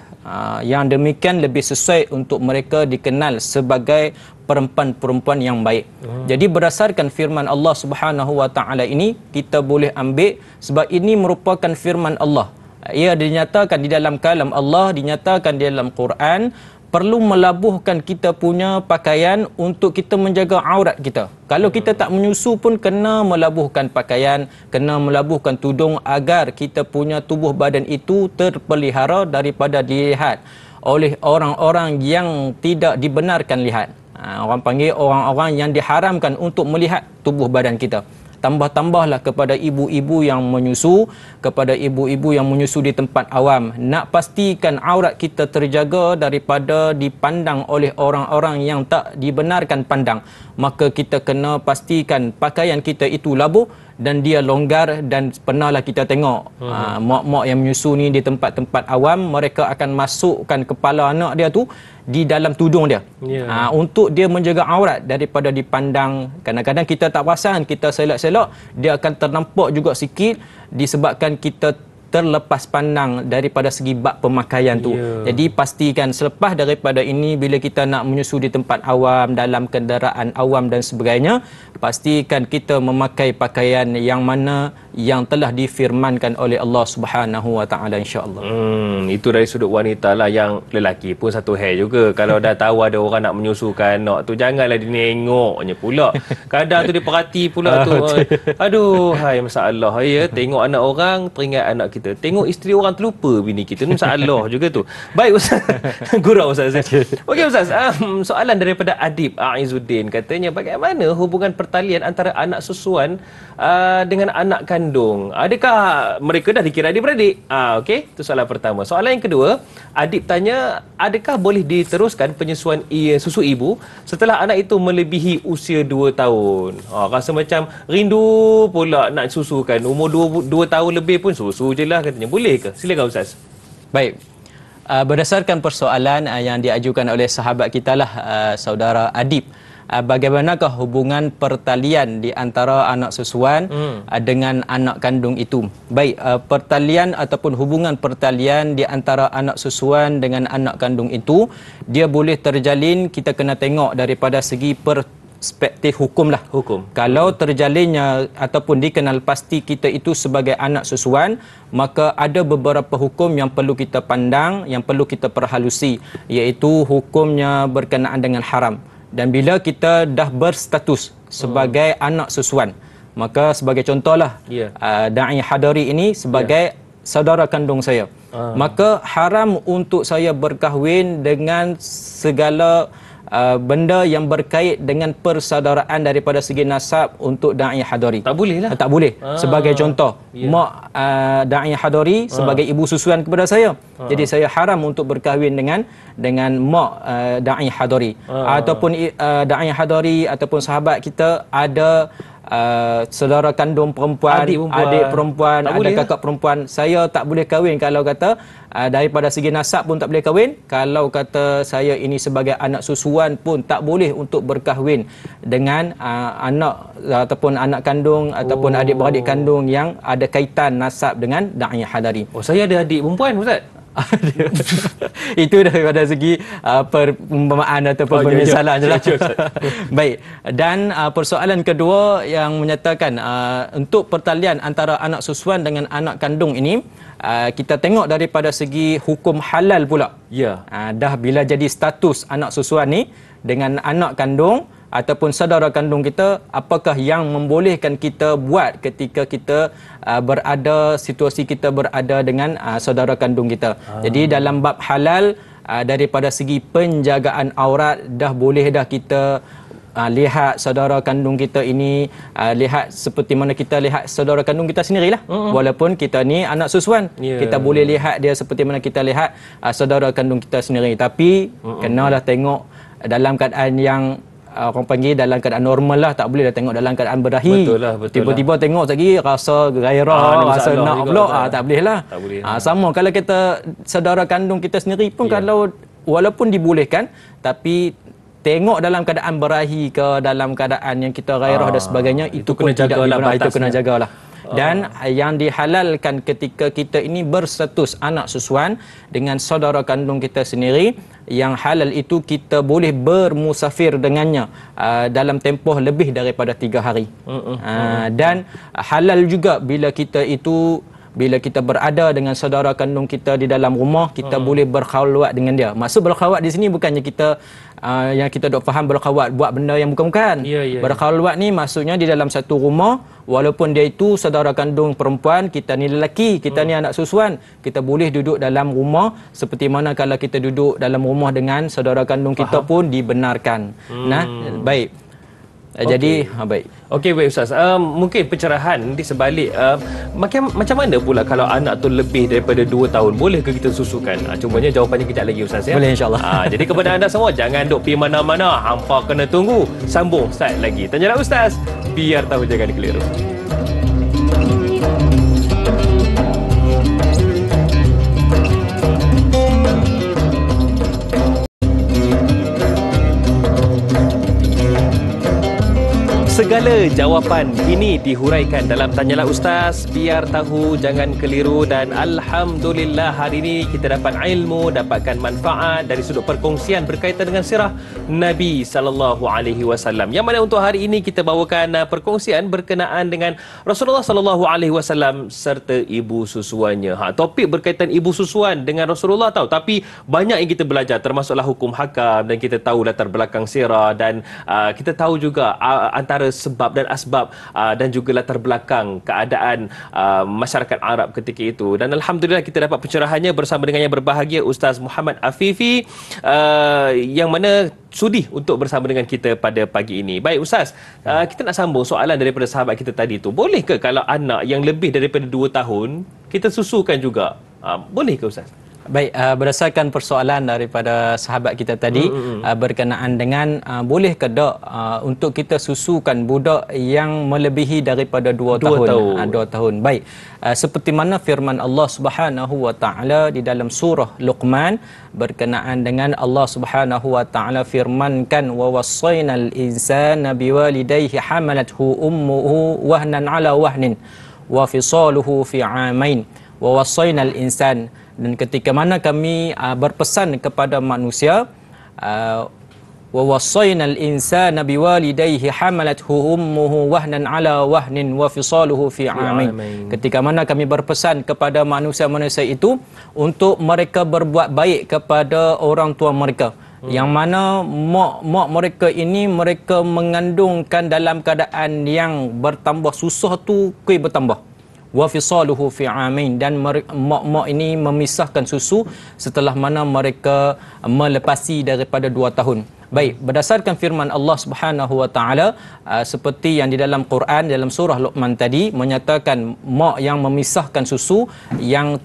[SPEAKER 2] Yang demikian lebih sesuai untuk mereka dikenal sebagai perempuan-perempuan yang baik. Jadi berdasarkan firman Allah Subhanahu wa taala ini, kita boleh ambil sebab ini merupakan firman Allah. Ia dinyatakan di dalam kalam Allah, dinyatakan di dalam Quran, perlu melabuhkan kita punya pakaian untuk kita menjaga aurat kita. Kalau kita tak menyusu pun kena melabuhkan pakaian, kena melabuhkan tudung agar kita punya tubuh badan itu terpelihara daripada dilihat oleh orang-orang yang tidak dibenarkan lihat. Orang panggil orang-orang yang diharamkan untuk melihat tubuh badan kita. Tambah-tambahlah kepada ibu-ibu yang menyusu, kepada ibu-ibu yang menyusu di tempat awam. Nak pastikan aurat kita terjaga daripada dipandang oleh orang-orang yang tak dibenarkan pandang. Maka kita kena pastikan pakaian kita itu labuh dan dia longgar. Dan pernahlah kita tengok mak-mak yang menyusu ni di tempat-tempat awam, mereka akan masukkan kepala anak dia tu di dalam tudung dia, untuk dia menjaga aurat daripada dipandang. Kadang-kadang kita tak perasan, kita selak-selak, dia akan ternampak juga sikit disebabkan kita terlepas pandang daripada segi bab pemakaian tu. Jadi pastikan selepas daripada ini, bila kita nak menyusu di tempat awam, dalam kenderaan awam dan sebagainya, pastikan kita memakai pakaian yang mana yang telah difirmankan oleh Allah Subhanahu wa taala, insya-Allah.
[SPEAKER 1] Itu dari sudut wanita lah. Yang lelaki pun satu hal juga. Kalau dah tahu ada orang nak menyusukan anak tu, janganlah dinengoknya pula. Kadang tu dia perhati pula tu. Aduh, hai masalah ya. Tengok anak orang, teringat anak kita. Tengok isteri orang, terlupa bini kita. Ni masalah juga tu. Baik Ustaz. Gurau Ustaz. Okey Ustaz, soalan daripada Adib Aizuddin, katanya bagaimana hubungan pertalian antara anak susuan dengan anak kandung? Adakah mereka dah dikira adik-beradik? Okey, itu soalan pertama. Soalan yang kedua, Adib tanya, adakah boleh diteruskan penyusuan susu ibu setelah anak itu melebihi usia 2 tahun? Rasa macam rindu pula nak susukan. Umur 2 tahun lebih pun susu je lah katanya. Boleh ke? Silakan Ustaz.
[SPEAKER 2] Baik. Berdasarkan persoalan yang diajukan oleh sahabat kita lah, saudara Adib, bagaimanakah hubungan pertalian di antara anak susuan dengan anak kandung itu? Baik, pertalian ataupun hubungan pertalian di antara anak susuan dengan anak kandung itu, dia boleh terjalin, kita kena tengok daripada segi perspektif hukum lah. Kalau terjalinnya ataupun dikenal pasti kita itu sebagai anak susuan, maka ada beberapa hukum yang perlu kita pandang, yang perlu kita perhalusi, iaitu hukumnya berkenaan dengan haram. Dan bila kita dah berstatus sebagai anak susuan, maka sebagai contohlah, Da'i Hadari ini sebagai saudara kandung saya, maka haram untuk saya berkahwin dengan segala benda yang berkait dengan persaudaraan daripada segi nasab untuk Da'i Hadari. Tak boleh lah. Tak boleh. Sebagai contoh, mak Da'i Hadari sebagai ibu susuan kepada saya. Jadi saya haram untuk berkahwin dengan mak Da'i Hadari. Ataupun Da'i Hadari ataupun sahabat kita ada saudara kandung perempuan, adik perempuan, ada kakak perempuan. Saya tak boleh kahwin kalau kata daripada segi nasab pun tak boleh kahwin. Kalau kata saya ini sebagai anak susuan pun tak boleh untuk berkahwin dengan anak ataupun anak kandung ataupun adik-beradik kandung yang ada kaitan nasab dengan Da'i Hadari.
[SPEAKER 1] Saya ada adik perempuan Ustaz.
[SPEAKER 2] Itu daripada segi perumpamaan ataupun penyesalan je lah. Baik. Dan persoalan kedua yang menyatakan untuk pertalian antara anak susuan dengan anak kandung ini, kita tengok daripada segi hukum halal pula. Dah bila jadi status anak susuan ni dengan anak kandung ataupun saudara kandung kita, apakah yang membolehkan kita buat ketika kita berada, situasi kita berada dengan saudara kandung kita. Jadi dalam bab halal, daripada segi penjagaan aurat, dah boleh dah kita lihat saudara kandung kita ini, lihat seperti mana kita lihat saudara kandung kita sendirilah. Walaupun kita ni anak susuan, kita boleh lihat dia seperti mana kita lihat saudara kandung kita sendiri. Tapi kenalah tengok dalam keadaan yang orang panggil dalam keadaan normal lah. Tak boleh dah tengok dalam keadaan berahi. Tiba-tiba tengok lagi rasa gairah, rasa nak pula. Tak boleh lah. Sama kalau kita saudara kandung kita sendiri pun, kalau walaupun dibolehkan, tapi tengok dalam keadaan berahi ke dalam keadaan yang kita gairah dan sebagainya, itu pun tidak dibenarkan. Itu kena jagalah. Dan yang dihalalkan ketika kita ini berstatus anak susuan dengan saudara kandung kita sendiri, yang halal itu kita boleh bermusafir dengannya dalam tempoh lebih daripada 3 hari. Dan halal juga bila kita berada dengan saudara kandung kita di dalam rumah, kita boleh berkhawat dengan dia. Maksud berkhawat di sini bukannya kita yang kita dok faham berkhawat buat benda yang bukan-bukan. Berkhawat ni maksudnya di dalam satu rumah, walaupun dia itu saudara kandung perempuan, kita ni lelaki, kita ni anak susuan, kita boleh duduk dalam rumah seperti mana kalau kita duduk dalam rumah dengan saudara kandung kita pun dibenarkan. Nah, baik. Jadi baik.
[SPEAKER 1] Okey, baik Ustaz. Mungkin pencerahan di sebalik macam mana pula kalau anak tu lebih daripada 2 tahun, boleh ke kita susukan? Cumanya jawapannya kejap lagi Ustaz ya.
[SPEAKER 2] Boleh insya-Allah.
[SPEAKER 1] Jadi kepada anda semua, jangan duk pergi mana-mana, hampa kena tunggu. Sambung start lagi. Tanyalah Ustaz, biar tahu jangan keliru. Segala jawapan ini dihuraikan dalam Tanyalah Ustaz, biar tahu jangan keliru. Dan Alhamdulillah hari ini kita dapat ilmu, dapatkan manfaat dari sudut perkongsian berkaitan dengan sirah Nabi SAW. Yang mana untuk hari ini kita bawakan perkongsian berkenaan dengan Rasulullah SAW serta ibu susuannya. Topik berkaitan ibu susuan dengan Rasulullah tahu, tapi banyak yang kita belajar, termasuklah hukum hakam, dan kita tahu latar belakang sirah, dan kita tahu juga antara sebab dan asbab dan juga latar belakang keadaan masyarakat Arab ketika itu. Dan Alhamdulillah kita dapat pencerahannya bersama dengan yang berbahagia Ustaz Muhammad Afifi, yang mana sudi untuk bersama dengan kita pada pagi ini. Baik Ustaz, kita nak sambung soalan daripada sahabat kita tadi tu. Boleh ke kalau anak yang lebih daripada 2 tahun kita susukan juga? Boleh ke Ustaz?
[SPEAKER 2] Baik, berdasarkan persoalan daripada sahabat kita tadi berkenaan dengan boleh ke tak untuk kita susukan budak yang melebihi daripada 2 tahun. 2 tahun. Baik, seperti mana firman Allah Subhanahu wa taala di dalam surah Luqman berkenaan dengan Allah Subhanahu wa taala firmankan, wa wassaynal insana biwalidayhi hamalathu ummuhu wahnan ala wahnin wa fisaluhu fi 'amain wa wassaynal insan. Dan ketika mana kami berpesan kepada manusia, wa wassaynal insana biwalidayhi hamalathu ummuhu wahnan ala wahnin wa fisaluhu fi 'amain. Ketika mana kami berpesan kepada manusia-manusia itu untuk mereka berbuat baik kepada orang tua mereka, yang mana mak mereka ini mereka mengandungkan dalam keadaan yang bertambah susah tu kuih bertambah. Wa fisaluhu fi 'amain, dan mak ini memisahkan susu setelah mana mereka melepasi daripada 2 tahun. Baik, berdasarkan firman Allah Subhanahu wa taala seperti yang di dalam Quran dalam surah Luqman tadi menyatakan mak yang memisahkan susu, yang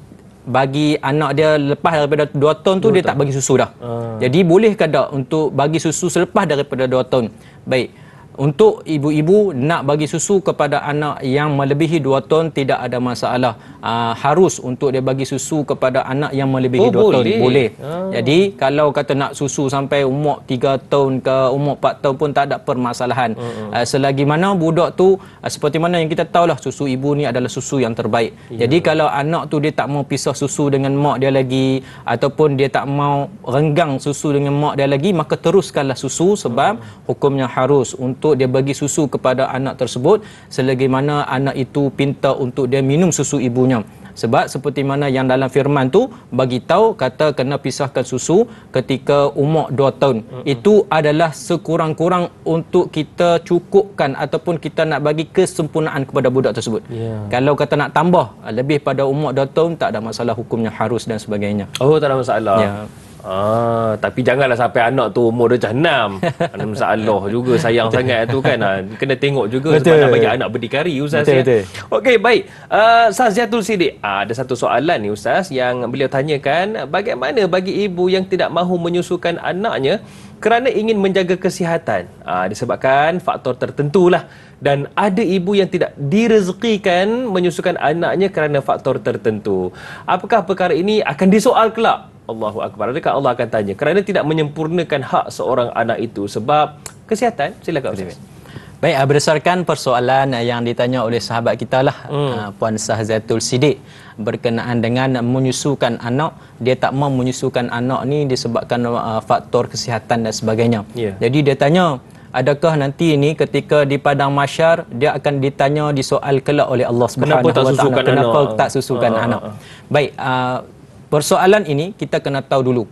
[SPEAKER 2] bagi anak dia lepas daripada 2 tahun tu dia tak bagi susu dah. Jadi boleh ke tak untuk bagi susu selepas daripada 2 tahun? Baik, untuk ibu-ibu nak bagi susu kepada anak yang melebihi 2 tahun tidak ada masalah. Harus untuk dia bagi susu kepada anak yang melebihi 2 tahun. Boleh. Jadi kalau kata nak susu sampai umur 3 tahun ke umur 4 tahun pun tak ada permasalahan. Selagi mana budak tu seperti mana yang kita tahulah susu ibu ni adalah susu yang terbaik. Jadi kalau anak tu dia tak mau pisah susu dengan mak dia lagi, ataupun dia tak mau renggang susu dengan mak dia lagi, maka teruskanlah susu, sebab hukumnya harus untuk dia bagi susu kepada anak tersebut selagi mana anak itu pinta untuk dia minum susu ibunya. Sebab seperti mana yang dalam firman tu bagi tahu kata kena pisahkan susu ketika umur 2 tahun. Itu adalah sekurang-kurang untuk kita cukupkan ataupun kita nak bagi kesempurnaan kepada budak tersebut. Kalau kata nak tambah lebih pada umur 2 tahun tak ada masalah, hukumnya harus dan sebagainya.
[SPEAKER 1] Oh, tak ada masalah. Tapi janganlah sampai anak tu umur dah 6. Ada masalah juga, sayang sangat tu kan. Kena tengok juga sebab nak bagi anak berdikari Ustaz. Betul. Okey, baik. Ustaz Ziatul Siddiq, ada satu soalan ni Ustaz yang beliau tanyakan, bagaimana bagi ibu yang tidak mahu menyusukan anaknya kerana ingin menjaga kesihatan, disebabkan faktor tertentulah, dan ada ibu yang tidak direzekikan menyusukan anaknya kerana faktor tertentu. Apakah perkara ini akan disoal kelak? Allahu Akbar. Adakah Allah akan tanya kerana tidak menyempurnakan hak seorang anak itu sebab kesihatan? Silakan Ustaz.
[SPEAKER 2] Baik, berdasarkan persoalan yang ditanya oleh sahabat kita lah, Puan Sahzatul Siddiq, berkenaan dengan menyusukan anak. Dia tak mau menyusukan anak ni disebabkan faktor kesihatan dan sebagainya. Jadi dia tanya, adakah nanti ini ketika di padang mahsyar dia akan ditanya di soal kelak oleh Allah Subhanahu Wa Taala, kenapa tak susukan anak? Baik, persoalan ini kita kena tahu dulu.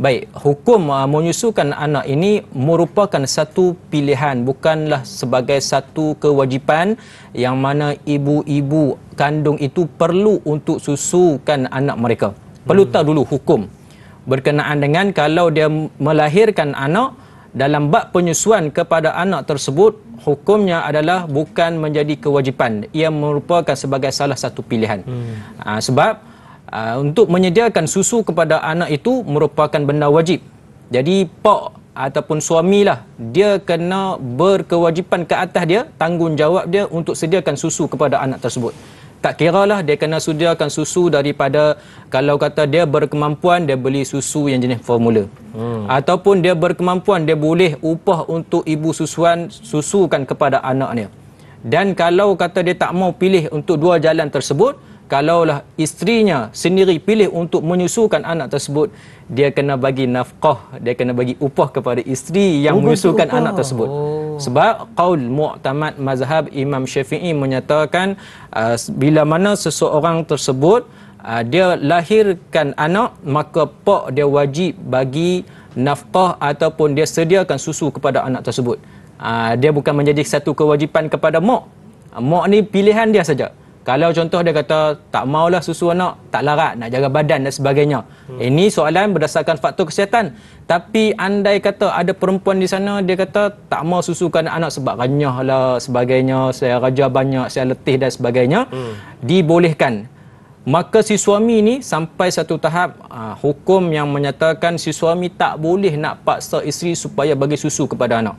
[SPEAKER 2] Baik, hukum menyusukan anak ini merupakan satu pilihan, bukanlah sebagai satu kewajipan yang mana ibu-ibu kandung itu perlu untuk susukan anak mereka. Perlu tahu dulu hukum berkenaan dengan kalau dia melahirkan anak, dalam bab penyusuan kepada anak tersebut, hukumnya adalah bukan menjadi kewajipan. Ia merupakan sebagai salah satu pilihan. Sebab untuk menyediakan susu kepada anak itu merupakan benda wajib. Jadi pak ataupun suamilah, dia kena berkewajipan ke atas dia, tanggungjawab dia untuk sediakan susu kepada anak tersebut. Tak kiralah dia kena sediakan susu daripada, kalau kata dia berkemampuan, dia beli susu yang jenis formula. Ataupun dia berkemampuan, dia boleh upah untuk ibu susukan kepada anaknya. Dan kalau kata dia tak mau pilih untuk dua jalan tersebut, kalaulah isterinya sendiri pilih untuk menyusukan anak tersebut, dia kena bagi nafkah, dia kena bagi upah kepada isteri yang menyusukan anak tersebut. Sebab qaul mu'tamad mazhab Imam Syafi'i menyatakan bila mana seseorang tersebut dia lahirkan anak, maka pak dia wajib bagi nafkah ataupun dia sediakan susu kepada anak tersebut. Dia bukan menjadi satu kewajipan kepada mak. Mak ni pilihan dia saja. Kalau contoh dia kata tak maulah susu anak, tak larat, nak jaga badan dan sebagainya. Ini soalan berdasarkan faktor kesihatan. Tapi andai kata ada perempuan di sana, dia kata tak mau susukan anak sebab renyah lah sebagainya, saya raja banyak, saya letih dan sebagainya, dibolehkan. Maka si suami ni sampai satu tahap hukum yang menyatakan si suami tak boleh nak paksa isteri supaya bagi susu kepada anak.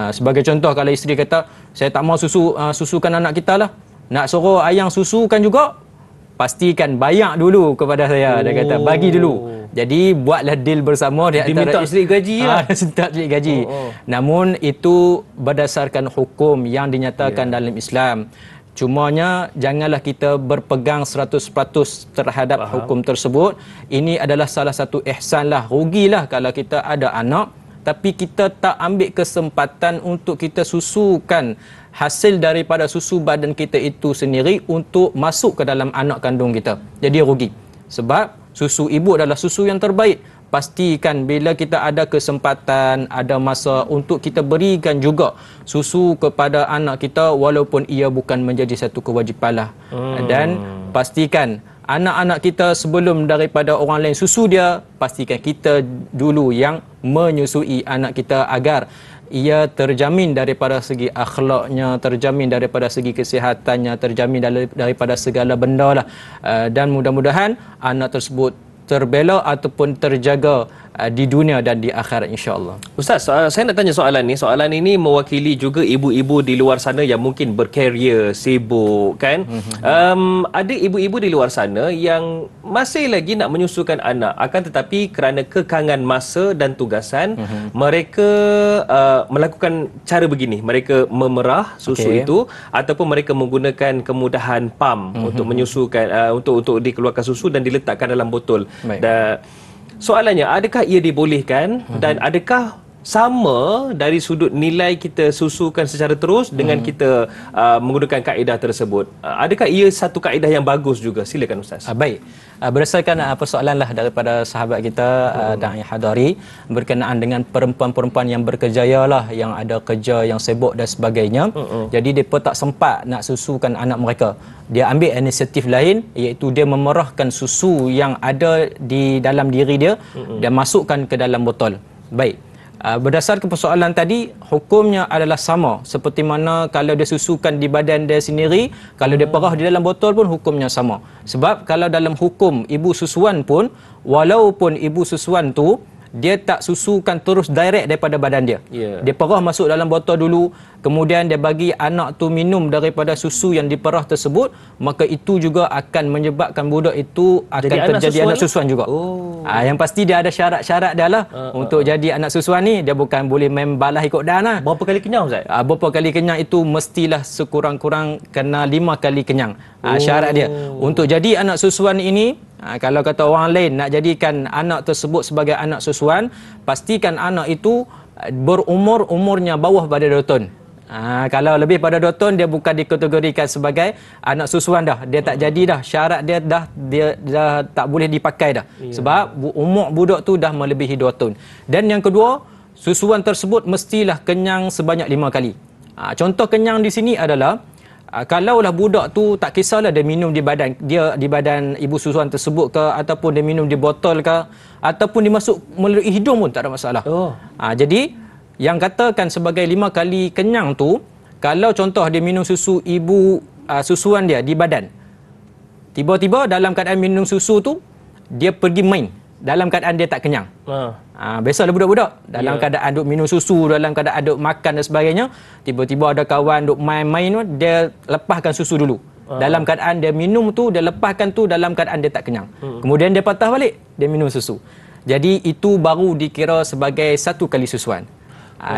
[SPEAKER 2] Sebagai contoh, kalau isteri kata saya tak mau susukan anak kita lah, nak suruh ayang susukan juga, pastikan bayar dulu kepada saya. Dia kata bagi dulu. Jadi buatlah deal bersama dia antara
[SPEAKER 1] minta selit gaji lah.
[SPEAKER 2] Minta selit gaji. Namun itu berdasarkan hukum yang dinyatakan dalam Islam. Cumanya janganlah kita berpegang 100% terhadap hukum tersebut. Ini adalah salah satu ihsan lah. Rugilah kalau kita ada anak tapi kita tak ambil kesempatan untuk kita susukan hasil daripada susu badan kita itu sendiri untuk masuk ke dalam anak kandung kita. Jadi rugi. Sebab susu ibu adalah susu yang terbaik. Pastikan bila kita ada kesempatan, ada masa untuk kita berikan juga susu kepada anak kita walaupun ia bukan menjadi satu kewajipan lah. Dan pastikan anak-anak kita sebelum daripada orang lain susu dia, pastikan kita dulu yang menyusui anak kita agar ia terjamin daripada segi akhlaknya, terjamin daripada segi kesihatannya, terjamin daripada segala benda lah. Dan mudah-mudahan anak tersebut terbela ataupun terjaga di dunia dan di akhirat, insya-Allah.
[SPEAKER 1] Ustaz, saya nak tanya soalan ni. Soalan ini mewakili juga ibu-ibu di luar sana yang mungkin berkarier, sibuk kan. Ada ibu-ibu di luar sana yang masih lagi nak menyusukan anak, akan tetapi kerana kekangan masa dan tugasan, mereka melakukan cara begini. Mereka memerah susu itu ataupun mereka menggunakan kemudahan pam untuk menyusukan, untuk dikeluarkan susu dan diletakkan dalam botol. Dan soalannya, adakah ia dibolehkan dan adakah sama dari sudut nilai kita susukan secara terus dengan kita menggunakan kaedah tersebut? Adakah ia satu kaedah yang bagus juga? Silakan Ustaz.
[SPEAKER 2] Baik. Berdasarkan persoalanlah daripada sahabat kita Da'i Hadari berkenaan dengan perempuan-perempuan yang berkejaya lah, yang ada kerja, yang sibuk dan sebagainya. Jadi mereka tak sempat nak susukan anak mereka. Dia ambil inisiatif lain, iaitu dia memerahkan susu yang ada di dalam diri dia dan masukkan ke dalam botol. Baik. Berdasarkan persoalan tadi, hukumnya adalah sama seperti mana kalau dia susukan di badan dia sendiri, kalau dia perah di dalam botol pun hukumnya sama. Sebab kalau dalam hukum ibu susuan pun, walaupun ibu susuan tu dia tak susukan terus direct daripada badan dia. Dia perah masuk dalam botol dulu, kemudian dia bagi anak tu minum daripada susu yang diperah tersebut, maka itu juga akan menyebabkan budak itu akan terjadi anak susuan juga. Yang pasti dia ada syarat-syarat dia lah. Untuk jadi anak susuan ni, dia bukan boleh main balas ikut dan lah.
[SPEAKER 1] Berapa kali kenyang, Ustaz?
[SPEAKER 2] Berapa kali kenyang itu mestilah sekurang-kurang kena 5 kali kenyang. Syarat dia. Untuk jadi anak susuan ini, kalau kata orang lain nak jadikan anak tersebut sebagai anak susuan, pastikan anak itu umurnya bawah pada 2 tahun. Kalau lebih pada 2 tahun, dia bukan dikategorikan sebagai anak susuan dah. Dia tak jadi dah. Syarat dia dah tak boleh dipakai dah. Sebab umur budak tu dah melebihi 2 tahun. Dan yang kedua, susuan tersebut mestilah kenyang sebanyak 5 kali. Contoh kenyang di sini adalah, kalaulah budak tu tak kisahlah dia minum di badan ibu susuan tersebut ke, ataupun dia minum di botol ke, ataupun dia masuk melalui hidung pun tak ada masalah. Jadi yang katakan sebagai 5 kali kenyang tu, kalau contoh dia minum susu ibu susuan dia di badan, tiba-tiba dalam keadaan minum susu tu dia pergi main dalam keadaan dia tak kenyang. Biasalah budak-budak dalam keadaan duk minum susu, dalam keadaan duk makan dan sebagainya, tiba-tiba ada kawan duk main-main tu, dia lepaskan susu dulu. Dalam keadaan dia minum tu, dia lepaskan tu dalam keadaan dia tak kenyang. Kemudian dia patah balik, dia minum susu. Jadi itu baru dikira sebagai 1 kali susuan.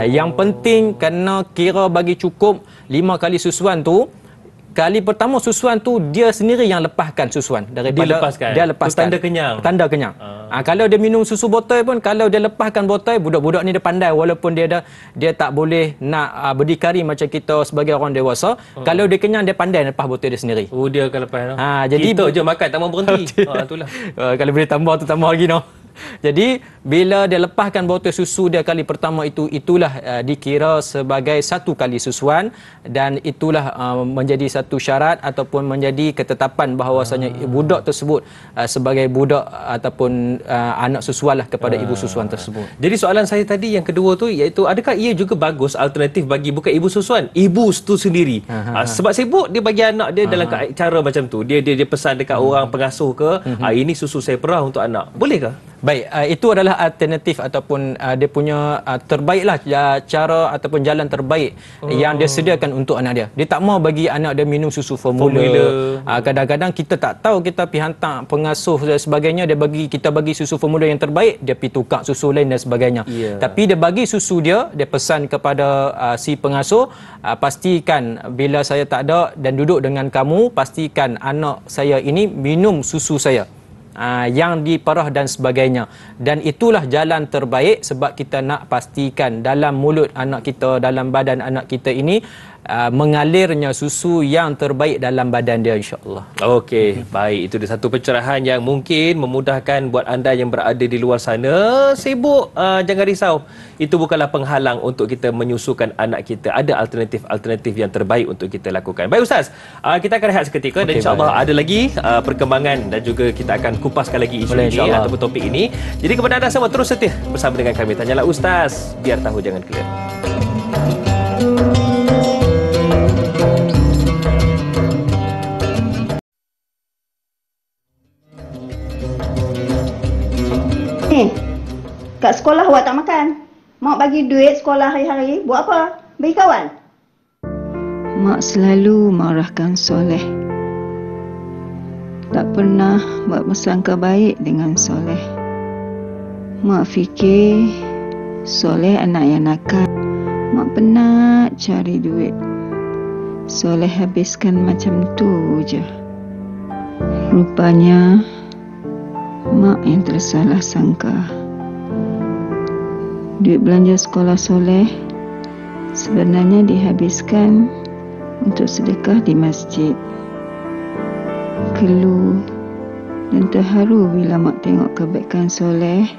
[SPEAKER 2] Yang penting kena kira bagi cukup 5 kali susuan tu. Kali pertama susuan tu dia sendiri yang lepaskan susuan daripada dia lepaskan.
[SPEAKER 1] Tanda kenyang.
[SPEAKER 2] Tanda kenyang. Kalau dia minum susu botol pun, kalau dia lepaskan botol, budak-budak ni dia pandai, walaupun dia tak boleh nak berdikari macam kita sebagai orang dewasa. Kalau dia kenyang, dia pandai lepas botol dia sendiri.
[SPEAKER 1] Dia akan lepas.
[SPEAKER 2] Jadi
[SPEAKER 1] kita je makan tak mau berhenti. Itulah.
[SPEAKER 2] Kalau boleh tambah tu tambah lagi noh. Jadi bila dia lepaskan botol susu dia kali pertama itu, itulah dikira sebagai 1 kali susuan, dan itulah menjadi satu syarat ataupun menjadi ketetapan bahawasanya budak tersebut sebagai budak ataupun anak susuan lah kepada ibu susuan tersebut.
[SPEAKER 1] Jadi soalan saya tadi yang kedua tu, iaitu adakah ia juga bagus alternatif bagi bukan ibu susuan, ibu tu sendiri. Sebab sibuk dia bagi anak dia dalam cara macam tu, dia pesan dekat orang pengasuh ke, ini susu saya perah untuk anak, boleh ke?
[SPEAKER 2] Baik, itu adalah alternatif ataupun dia punya terbaiklah cara ataupun jalan terbaik yang dia sediakan untuk anak dia. Dia tak mau bagi anak dia minum susu formula. Kadang-kadang kita tak tahu, kita pergi hantar pengasuh dan sebagainya, kita bagi susu formula yang terbaik, dia pergi tukar susu lain dan sebagainya. Tapi dia bagi susu dia pesan kepada si pengasuh, pastikan bila saya tak ada dan duduk dengan kamu, pastikan anak saya ini minum susu saya yang diperah dan sebagainya. Dan itulah jalan terbaik, sebab kita nak pastikan dalam mulut anak kita, dalam badan anak kita ini mengalirnya susu yang terbaik dalam badan dia, insya-Allah.
[SPEAKER 1] Okey, baik, itu dia satu pencerahan yang mungkin memudahkan buat anda yang berada di luar sana. Sibuk, jangan risau. Itu bukanlah penghalang untuk kita menyusukan anak kita. Ada alternatif-alternatif yang terbaik untuk kita lakukan. Baik Ustaz, kita akan rehat seketika dan insya-Allah ada lagi perkembangan dan juga kita akan kupaskan lagi isu ini ataupun topik ini. Jadi kepada anda semua terus setia bersama dengan kami. Tanyalah Ustaz, biar tahu jangan clear.
[SPEAKER 3] Kat sekolah awak tak makan. Mak bagi duit sekolah hari-hari. Buat apa? Bagi kawan?
[SPEAKER 4] Mak selalu marahkan Soleh. Tak pernah buat bersangka baik dengan Soleh. Mak fikir Soleh anak yang nakal. Mak penat cari duit. Soleh habiskan macam tu je. Rupanya mak yang tersalah sangka. Duit belanja sekolah Soleh sebenarnya dihabiskan untuk sedekah di masjid. Keluh dan terharu bila mak tengok kebaikan Soleh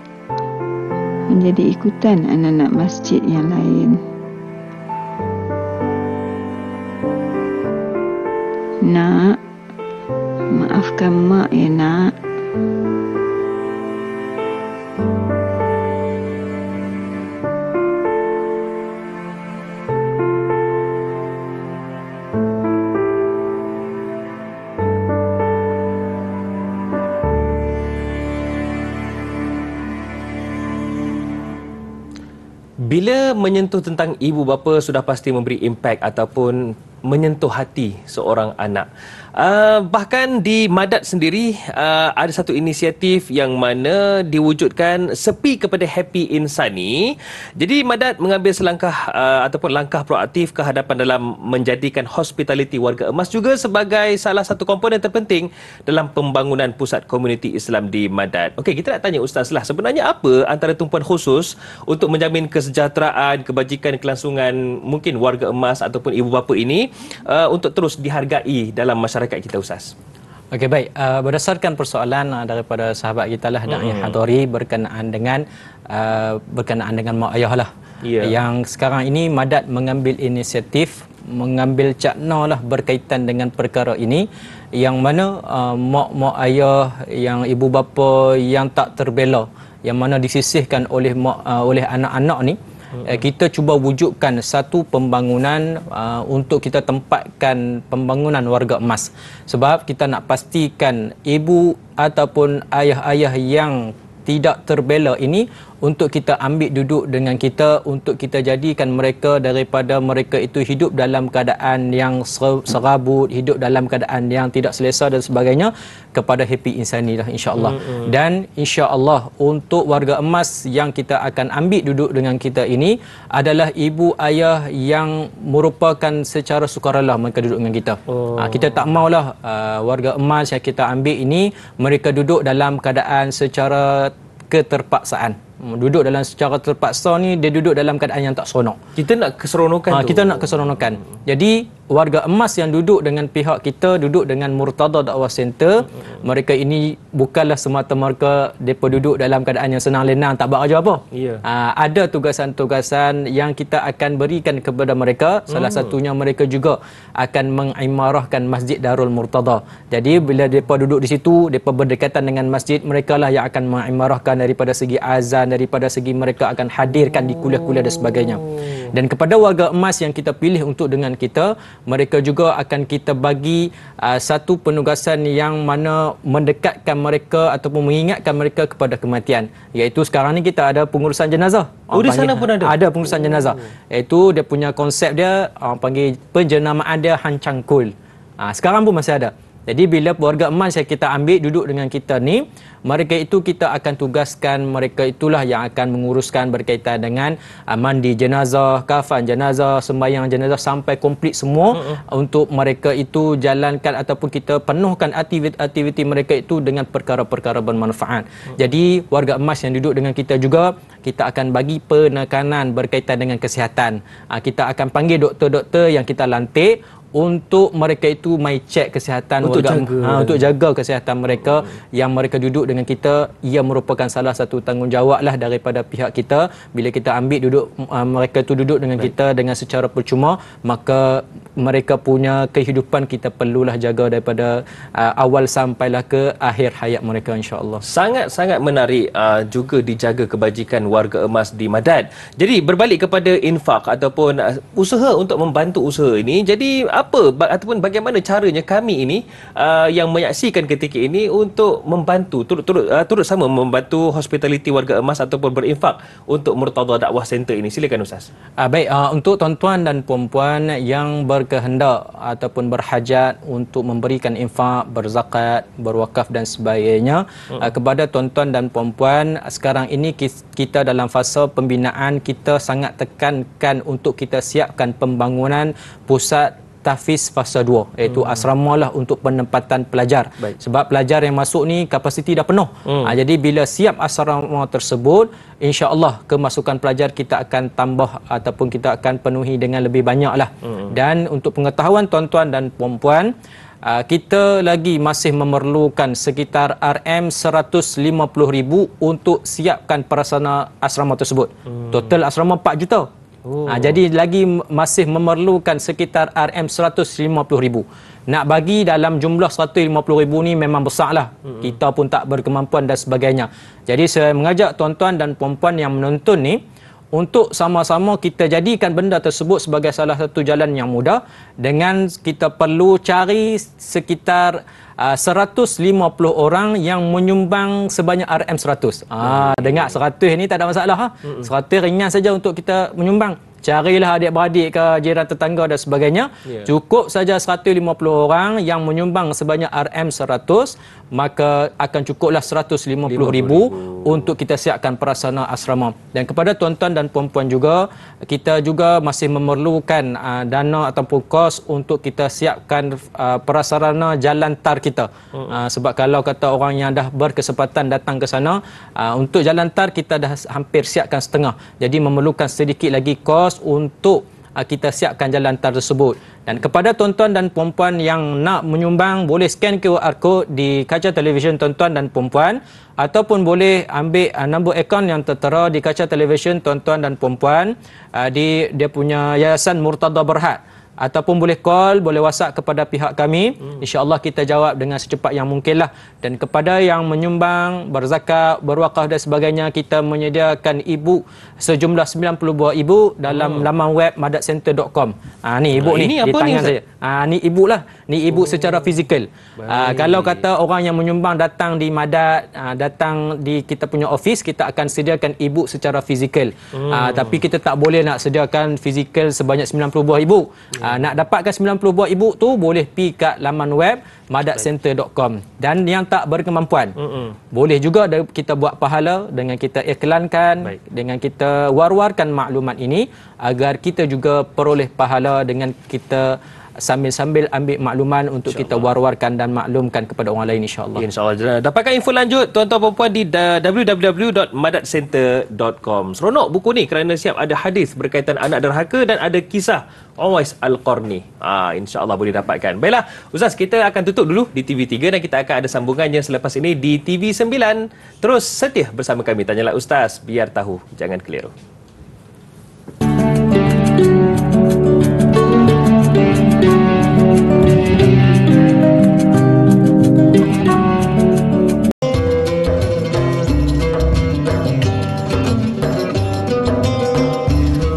[SPEAKER 4] menjadi ikutan anak-anak masjid yang lain. Nak, maafkan mak ya nak.
[SPEAKER 1] Bila menyentuh tentang ibu bapa sudah pasti memberi impak ataupun menyentuh hati seorang anak. Bahkan di Madat sendiri ada satu inisiatif yang mana diwujudkan sepi kepada Happy Insani. Jadi Madat mengambil selangkah ataupun langkah proaktif ke hadapan dalam menjadikan hospitality warga emas juga sebagai salah satu komponen terpenting dalam pembangunan pusat komuniti Islam di Madat. Okey, kita nak tanya Ustaz lah, sebenarnya apa antara tumpuan khusus untuk menjamin kesejahteraan, kebajikan, kelangsungan mungkin warga emas ataupun ibu bapa ini untuk terus dihargai dalam masyarakat kita, Ustaz?
[SPEAKER 2] Okey, baik. Berdasarkan persoalan daripada sahabat kita lah, Da'i Hadori, berkenaan dengan mak ayah lah. Yang sekarang ini Madat mengambil inisiatif, mengambil cakna lah berkaitan dengan perkara ini, yang mana mak ayah, yang ibu bapa yang tak terbela, yang mana disisihkan oleh anak-anak ni, kita cuba wujudkan satu pembangunan untuk kita tempatkan pembangunan warga emas. Sebab kita nak pastikan ibu ataupun ayah-ayah yang tidak terbela ini untuk kita ambil duduk dengan kita, untuk kita jadikan mereka daripada mereka itu hidup dalam keadaan yang serabut, hidup dalam keadaan yang tidak selesa dan sebagainya, kepada Happy Insani lah, insya-Allah. Dan insya-Allah untuk warga emas yang kita akan ambil duduk dengan kita ini adalah ibu ayah yang merupakan secara sukarela mereka duduk dengan kita. Kita tak maulah warga emas yang kita ambil ini mereka duduk dalam keadaan secara keterpaksaan. Duduk dalam secara terpaksa ni, dia duduk dalam keadaan yang tak seronok.
[SPEAKER 1] Kita nak keseronokan tu.
[SPEAKER 2] Kita nak keseronokan. Jadi warga emas yang duduk dengan pihak kita, duduk dengan Murtada Dakwah Center, mereka ini bukanlah semata-mata mereka duduk dalam keadaan yang senang lenang, tak buat kerja apa. Ada tugasan-tugasan yang kita akan berikan kepada mereka. Salah satunya mereka juga akan mengimarahkan Masjid Darul Murtada. Jadi bila mereka duduk di situ, mereka berdekatan dengan masjid, mereka lah yang akan mengimarahkan daripada segi azan, daripada segi mereka akan hadirkan di kuliah-kuliah dan sebagainya. Dan kepada warga emas yang kita pilih untuk dengan kita, mereka juga akan kita bagi satu penugasan yang mana mendekatkan mereka ataupun mengingatkan mereka kepada kematian, iaitu sekarang ni kita ada pengurusan jenazah.
[SPEAKER 1] Di sana pun ada?
[SPEAKER 2] Ada pengurusan jenazah, iaitu dia punya konsep dia, panggil penjenamaan dia hancangkul. Sekarang pun masih ada. Jadi bila warga emas yang kita ambil duduk dengan kita ni, mereka itu kita akan tugaskan, mereka itulah yang akan menguruskan berkaitan dengan mandi jenazah, kafan jenazah, sembahyang jenazah sampai komplit semua. Untuk mereka itu jalankan ataupun kita penuhkan aktiviti mereka itu dengan perkara-perkara bermanfaat. Jadi warga emas yang duduk dengan kita juga, kita akan bagi penekanan berkaitan dengan kesihatan. Kita akan panggil doktor-doktor yang kita lantik untuk mereka itu mai cek kesihatan
[SPEAKER 1] untuk
[SPEAKER 2] warga, untuk jaga kesihatan mereka yang mereka duduk dengan kita. Ia merupakan salah satu tanggungjawab lah daripada pihak kita. Bila kita ambil duduk mereka itu duduk dengan kita dengan secara percuma, maka mereka punya kehidupan kita perlulah jaga daripada awal sampailah ke akhir hayat mereka, insya-Allah.
[SPEAKER 1] Sangat-sangat menarik juga dijaga kebajikan warga emas di Madat. Jadi berbalik kepada infak ataupun usaha untuk membantu usaha ini. Jadi apa ataupun bagaimana caranya kami ini yang menyaksikan ketika ini untuk membantu turut sama membantu hospitality warga emas ataupun berinfak untuk Murtada Dakwah Center ini? Silakan Ustaz.
[SPEAKER 2] Baik, untuk tuan-tuan dan puan-puan yang berkehendak ataupun berhajat untuk memberikan infak, berzakat, berwakaf dan sebagainya, kepada tuan-tuan dan puan-puan, sekarang ini kita dalam fasa pembinaan, kita sangat tekankan untuk kita siapkan pembangunan pusat tahfiz fasa 2, iaitu asrama lah untuk penempatan pelajar. Sebab pelajar yang masuk ni kapasiti dah penuh. Jadi bila siap asrama tersebut, insya-Allah kemasukan pelajar kita akan tambah ataupun kita akan penuhi dengan lebih banyak lah. Dan untuk pengetahuan tuan-tuan dan puan-puan, kita lagi masih memerlukan sekitar RM150,000 untuk siapkan prasarana asrama tersebut. Total asrama 4 juta. Jadi lagi masih memerlukan sekitar RM150,000. Nak bagi dalam jumlah 150,000 ni memang besar lah. Kita pun tak berkemampuan dan sebagainya. Jadi saya mengajak tuan-tuan dan puan-puan yang menonton ni untuk sama-sama kita jadikan benda tersebut sebagai salah satu jalan yang mudah dengan kita perlu cari sekitar 150 orang yang menyumbang sebanyak RM100. Dengar 100 ni tak ada masalah. 100 ringan saja untuk kita menyumbang. Carilah adik-beradik ke jiran tetangga dan sebagainya. Cukup saja 150 orang yang menyumbang sebanyak RM100, maka akan cukuplah 150,000 untuk kita siapkan prasarana asrama. Dan kepada tuan-tuan dan puan-puan juga, kita juga masih memerlukan dana ataupun kos untuk kita siapkan prasarana jalan tar kita. Sebab kalau kata orang yang dah berkesempatan datang ke sana, untuk jalan tar kita dah hampir siapkan setengah. Jadi memerlukan sedikit lagi kos untuk kita siapkan jalan tar tersebut. Dan kepada tuan-tuan dan puan-puan yang nak menyumbang, boleh scan QR code di kaca televisyen tuan-tuan dan puan-puan, ataupun boleh ambil nombor akaun yang tertera di kaca televisyen tuan-tuan dan puan-puan di dia punya Yayasan Murtada Berhad. Ataupun boleh call, boleh WhatsApp kepada pihak kami. InsyaAllah kita jawab dengan secepat yang mungkin lah. Dan kepada yang menyumbang, berzakat, berwakaf dan sebagainya, kita menyediakan e-book sejumlah 90 buah e-book dalam laman web madatcenter.com. Ni e-book ni di tangan saya. Ni e-book lah. Ni e-book secara fizikal. Kalau kata orang yang menyumbang datang di Madat, datang di kita punya office, kita akan sediakan e-book secara fizikal. Tapi kita tak boleh nak sediakan fizikal sebanyak 90 buah e-book. Nak dapatkan 90 buah e-book tu boleh pergi kat laman web madatcenter.com. Dan yang tak berkemampuan, boleh juga kita buat pahala dengan kita iklankan, dengan kita war-warkan maklumat ini agar kita juga peroleh pahala dengan kita sambil-sambil ambil makluman untuk kita war-warkan dan maklumkan kepada orang lain, insya-Allah.
[SPEAKER 1] InsyaAllah. Dapatkan info lanjut tuan-tuan dan puan di www.madatcenter.com. Seronok buku ni kerana siap ada hadis berkaitan anak derhaka dan ada kisah Uwais Al-Qarni. InsyaAllah boleh dapatkan. Baiklah, Ustaz, kita akan tutup dulu di TV3 dan kita akan ada sambungannya selepas ini di TV9. Terus setia bersama kami. Tanyalah Ustaz, biar tahu, jangan keliru.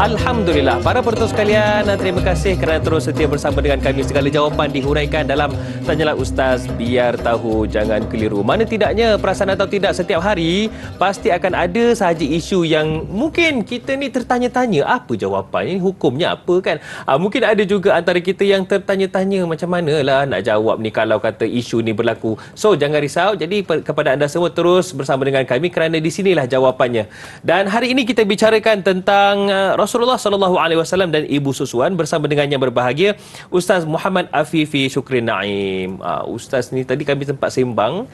[SPEAKER 1] Alhamdulillah. Para penonton sekalian, terima kasih kerana terus setia bersama dengan kami. Segala jawapan dihuraikan dalam Tanyalah Ustaz, biar tahu, jangan keliru. Mana tidaknya, perasan atau tidak, setiap hari pasti akan ada sahaja isu yang mungkin kita ni tertanya-tanya, apa jawapan ini, hukumnya apa kan. Mungkin ada juga antara kita yang tertanya-tanya macam manalah nak jawab ni kalau kata isu ni berlaku. So jangan risau. Jadi kepada anda semua, terus bersama dengan kami kerana di sinilah jawapannya. Dan hari ini kita bicarakan tentang Rasulullah SAW dan Ibu Susuan. Bersama dengan yang berbahagia Ustaz Muhammad Afifi Shukri Naim. Ustaz ni tadi kami sempat sembang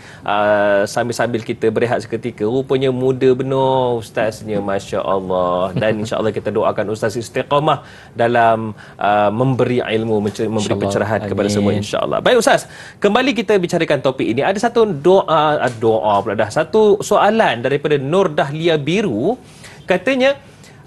[SPEAKER 1] sambil-sambil kita berehat seketika. Rupanya muda benar Ustaznya, Masya Allah. Dan insya-Allah kita doakan Ustaz istiqamah dalam memberi ilmu, memberi pencerahan kepada semua, insya-Allah. Baik Ustaz, kembali kita bicarakan topik ini. Ada satu doa pula dah. Satu soalan daripada Nur Dahlia Biru. Katanya,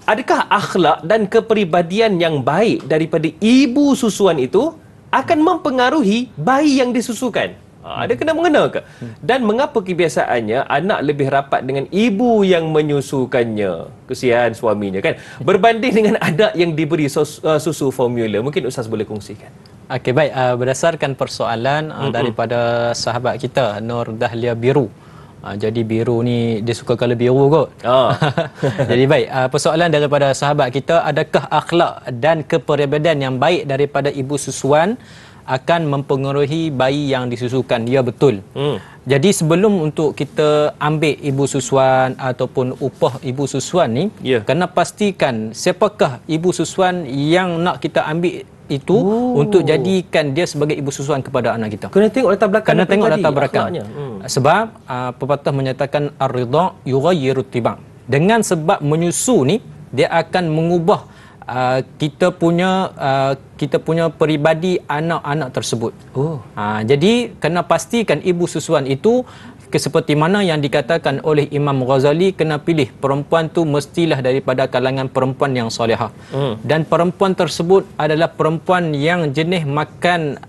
[SPEAKER 1] adakah akhlak dan kepribadian yang baik daripada ibu susuan itu akan mempengaruhi bayi yang disusukan? Ada kena-mengena ke? Dan mengapa kebiasaannya anak lebih rapat dengan ibu yang menyusukannya? Kesian suaminya kan? Berbanding dengan anak yang diberi susu formula. Mungkin Ustaz boleh kongsikan.
[SPEAKER 2] Okey, baik. Berdasarkan persoalan daripada sahabat kita, Nur Dahlia Biru. Jadi biru ni dia suka color biru kot. Jadi baik, persoalan daripada sahabat kita, adakah akhlak dan kepribadian yang baik daripada ibu susuan akan mempengaruhi bayi yang disusukan? Ya, betul. Jadi sebelum untuk kita ambil ibu susuan ataupun upah ibu susuan ni, kena pastikan siapakah ibu susuan yang nak kita ambil itu untuk jadikan dia sebagai ibu susuan kepada anak kita.
[SPEAKER 1] Kena tengok latar belakang.
[SPEAKER 2] Kena tengok latar belakang. Sebab pepatah menyatakan ar-ridha yughayyiru tibang. Dengan sebab menyusu ni, dia akan mengubah kita punya kita punya peribadi anak-anak tersebut. Jadi kena pastikan ibu susuan itu seperti mana yang dikatakan oleh Imam Ghazali, kena pilih perempuan tu mestilah daripada kalangan perempuan yang solehah. Dan perempuan tersebut adalah perempuan yang jenis makan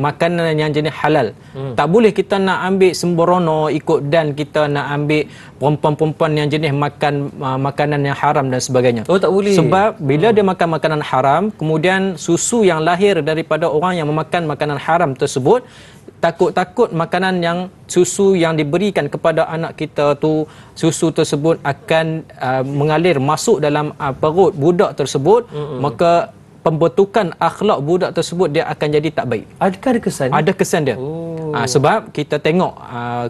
[SPEAKER 2] makanan yang jenis halal. Tak boleh kita nak ambil sembrono ikut dan kita nak ambil perempuan-perempuan yang jenis makan makanan yang haram dan sebagainya.
[SPEAKER 1] Oh, tak boleh.
[SPEAKER 2] Sebab bila dia makan makanan haram, kemudian susu yang lahir daripada orang yang memakan makanan haram tersebut, takut-takut makanan yang susu yang diberikan kepada anak kita tu, susu tersebut akan mengalir masuk dalam perut budak tersebut, maka pembentukan akhlak budak tersebut dia akan jadi tak baik.
[SPEAKER 1] Adakah ada kesan?
[SPEAKER 2] Ada kesan dia. Sebab kita tengok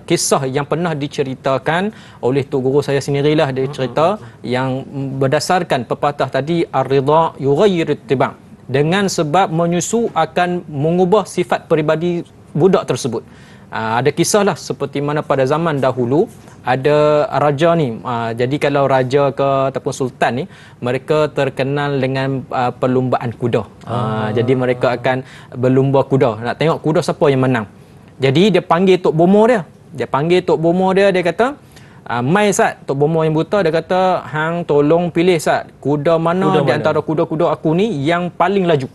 [SPEAKER 2] kisah yang pernah diceritakan oleh Tok Guru saya sendirilah, dia cerita yang berdasarkan pepatah tadi, ar-ridha yughayyiru ittiba', dengan sebab menyusu akan mengubah sifat peribadi budak tersebut. Ada kisahlah seperti mana pada zaman dahulu ada raja ni, jadi kalau raja ke ataupun sultan ni, mereka terkenal dengan perlumbaan kuda. Jadi mereka akan berlumba kuda, nak tengok kuda siapa yang menang. Jadi dia panggil Tok Bomo dia. Dia kata, mai Sat, Tok Bomo yang buta, dia kata, hang tolong pilih Sat, kuda mana di antara kuda-kuda aku ni yang paling laju.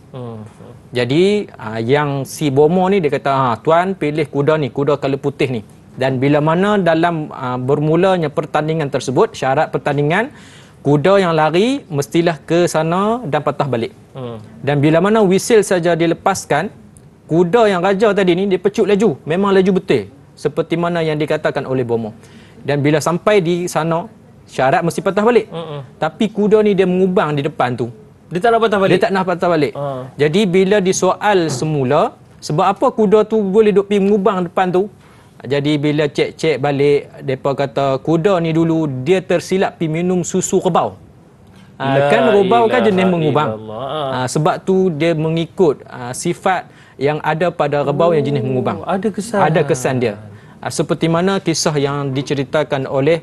[SPEAKER 2] Jadi yang si Bomo ni dia kata, tuan pilih kuda ni, kuda kala putih ni. Dan bila mana dalam bermulanya pertandingan tersebut, syarat pertandingan, kuda yang lari mestilah ke sana dan patah balik. Dan bila mana whistle saja dilepaskan, kuda yang raja tadi ni dia pecut laju, memang laju betul, seperti mana yang dikatakan oleh Bomo. Dan bila sampai di sana, syarat mesti patah balik. Tapi kuda ni dia mengubang di depan tu.
[SPEAKER 1] Dia tak nak patah balik?
[SPEAKER 2] Dia tak nak patah balik. Jadi bila disoal semula, sebab apa kuda tu boleh duk pergi mengubang depan tu? Jadi bila cek-cek balik, mereka kata kuda ni dulu dia tersilap pergi minum susu rebau. Kan rebau kan jenis mengubang. Sebab tu dia mengikut sifat yang ada pada rebau yang jenis mengubang. Ada kesan dia. Seperti mana kisah yang diceritakan oleh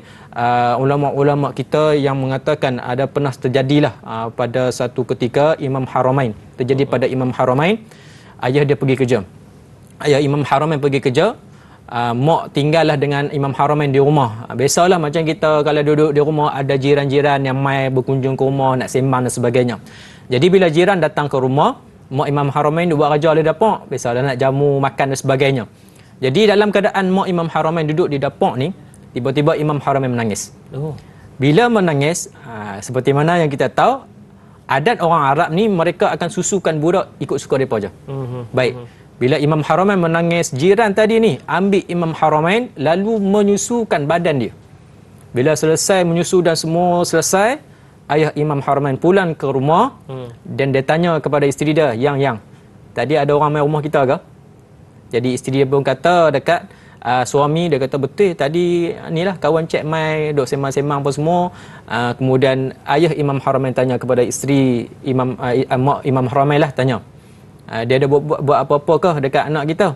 [SPEAKER 2] ulama-ulama kita yang mengatakan ada pernah terjadilah pada satu ketika Imam Haramain. Terjadi pada Imam Haramain, ayah dia pergi kerja. Ayah Imam Haramain pergi kerja, mak tinggallah dengan Imam Haramain di rumah. Biasalah macam kita kalau duduk di rumah ada jiran-jiran yang mai berkunjung ke rumah nak sembang dan sebagainya. Jadi bila jiran datang ke rumah, mak Imam Haramain buat kerja di dapur, biasalah nak jamu, makan dan sebagainya. Jadi dalam keadaan mak Imam Haramain duduk di dapur ni, tiba-tiba Imam Haramain menangis. Bila menangis, seperti mana yang kita tahu, adat orang Arab ni mereka akan susukan budak ikut suka mereka je. Baik. Bila Imam Haramain menangis, jiran tadi ni ambil Imam Haramain lalu menyusukan badan dia. Bila selesai menyusu dan semua selesai, ayah Imam Haramain pulang ke rumah dan dia tanya kepada isteri dia, yang tadi ada orang main rumah kita ke? Jadi isteri dia pun kata dekat suami, dia kata betul tadi inilah kawan cik mai duk sembang-sembang apa semua. Kemudian ayah Imam Haramain tanya kepada isteri mak Imam Haramain lah, tanya dia ada buat apa-apa ke dekat anak kita.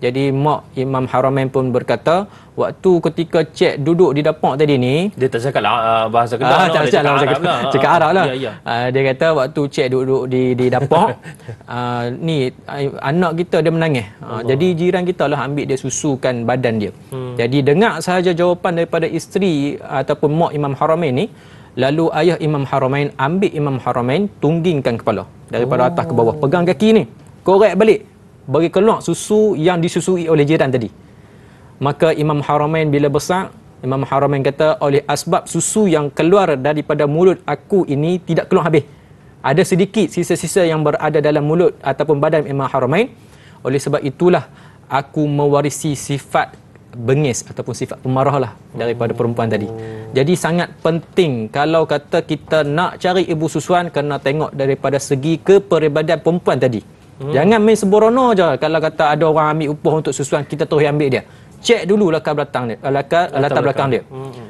[SPEAKER 2] Jadi mak Imam Haramain pun berkata, waktu ketika cik duduk di dapur tadi ni, dia tak cakap bahasa Kedah, dia cakap Arab lah. Dia kata waktu cik duduk di dapur, ni anak kita dia menangis. Jadi jiran kita lah ambil dia susukan badan dia. Jadi dengar sahaja jawapan daripada isteri ataupun mak Imam Haramain ni, lalu ayah Imam Haramain ambil Imam Haramain, tunggingkan kepala daripada atas ke bawah, pegang kaki ni, korek balik, bagi keluar susu yang disusui oleh jiran tadi. Maka Imam Haramain bila besar, Imam Haramain kata, oleh asbab susu yang keluar daripada mulut aku ini tidak keluar habis, ada sedikit sisa-sisa yang berada dalam mulut ataupun badan Imam Haramain, oleh sebab itulah aku mewarisi sifat bengis ataupun sifat pemarah lah daripada perempuan tadi. Jadi sangat penting kalau kata kita nak cari ibu susuan, kena tengok daripada segi kepribadian perempuan tadi. Jangan main sembrono je. Kalau kata ada orang ambil upah untuk susuan, kita terus ambil dia. Cek dulu latar belakang dia, latar belakang dia.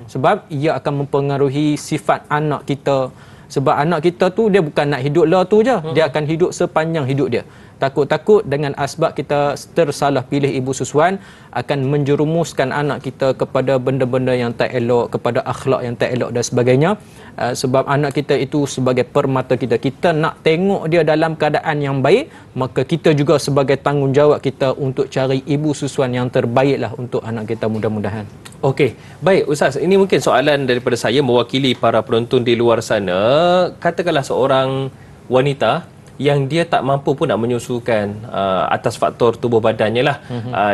[SPEAKER 2] Sebab ia akan mempengaruhi sifat anak kita. Sebab anak kita tu dia bukan nak hidup lah tu je, dia akan hidup sepanjang hidup dia. takut-takut dengan asbab kita tersalah pilih ibu susuan akan menjerumuskan anak kita kepada benda-benda yang tak elok, kepada akhlak yang tak elok dan sebagainya. Sebab anak kita itu sebagai permata kita, kita nak tengok dia dalam keadaan yang baik, maka kita juga sebagai tanggungjawab kita untuk cari ibu susuan yang terbaiklah untuk anak kita, mudah-mudahan.
[SPEAKER 1] Okey, baik Ustaz, ini mungkin soalan daripada saya mewakili para penonton di luar sana. Katakanlah seorang wanita yang dia tak mampu pun nak menyusukan atas faktor tubuh badannya lah.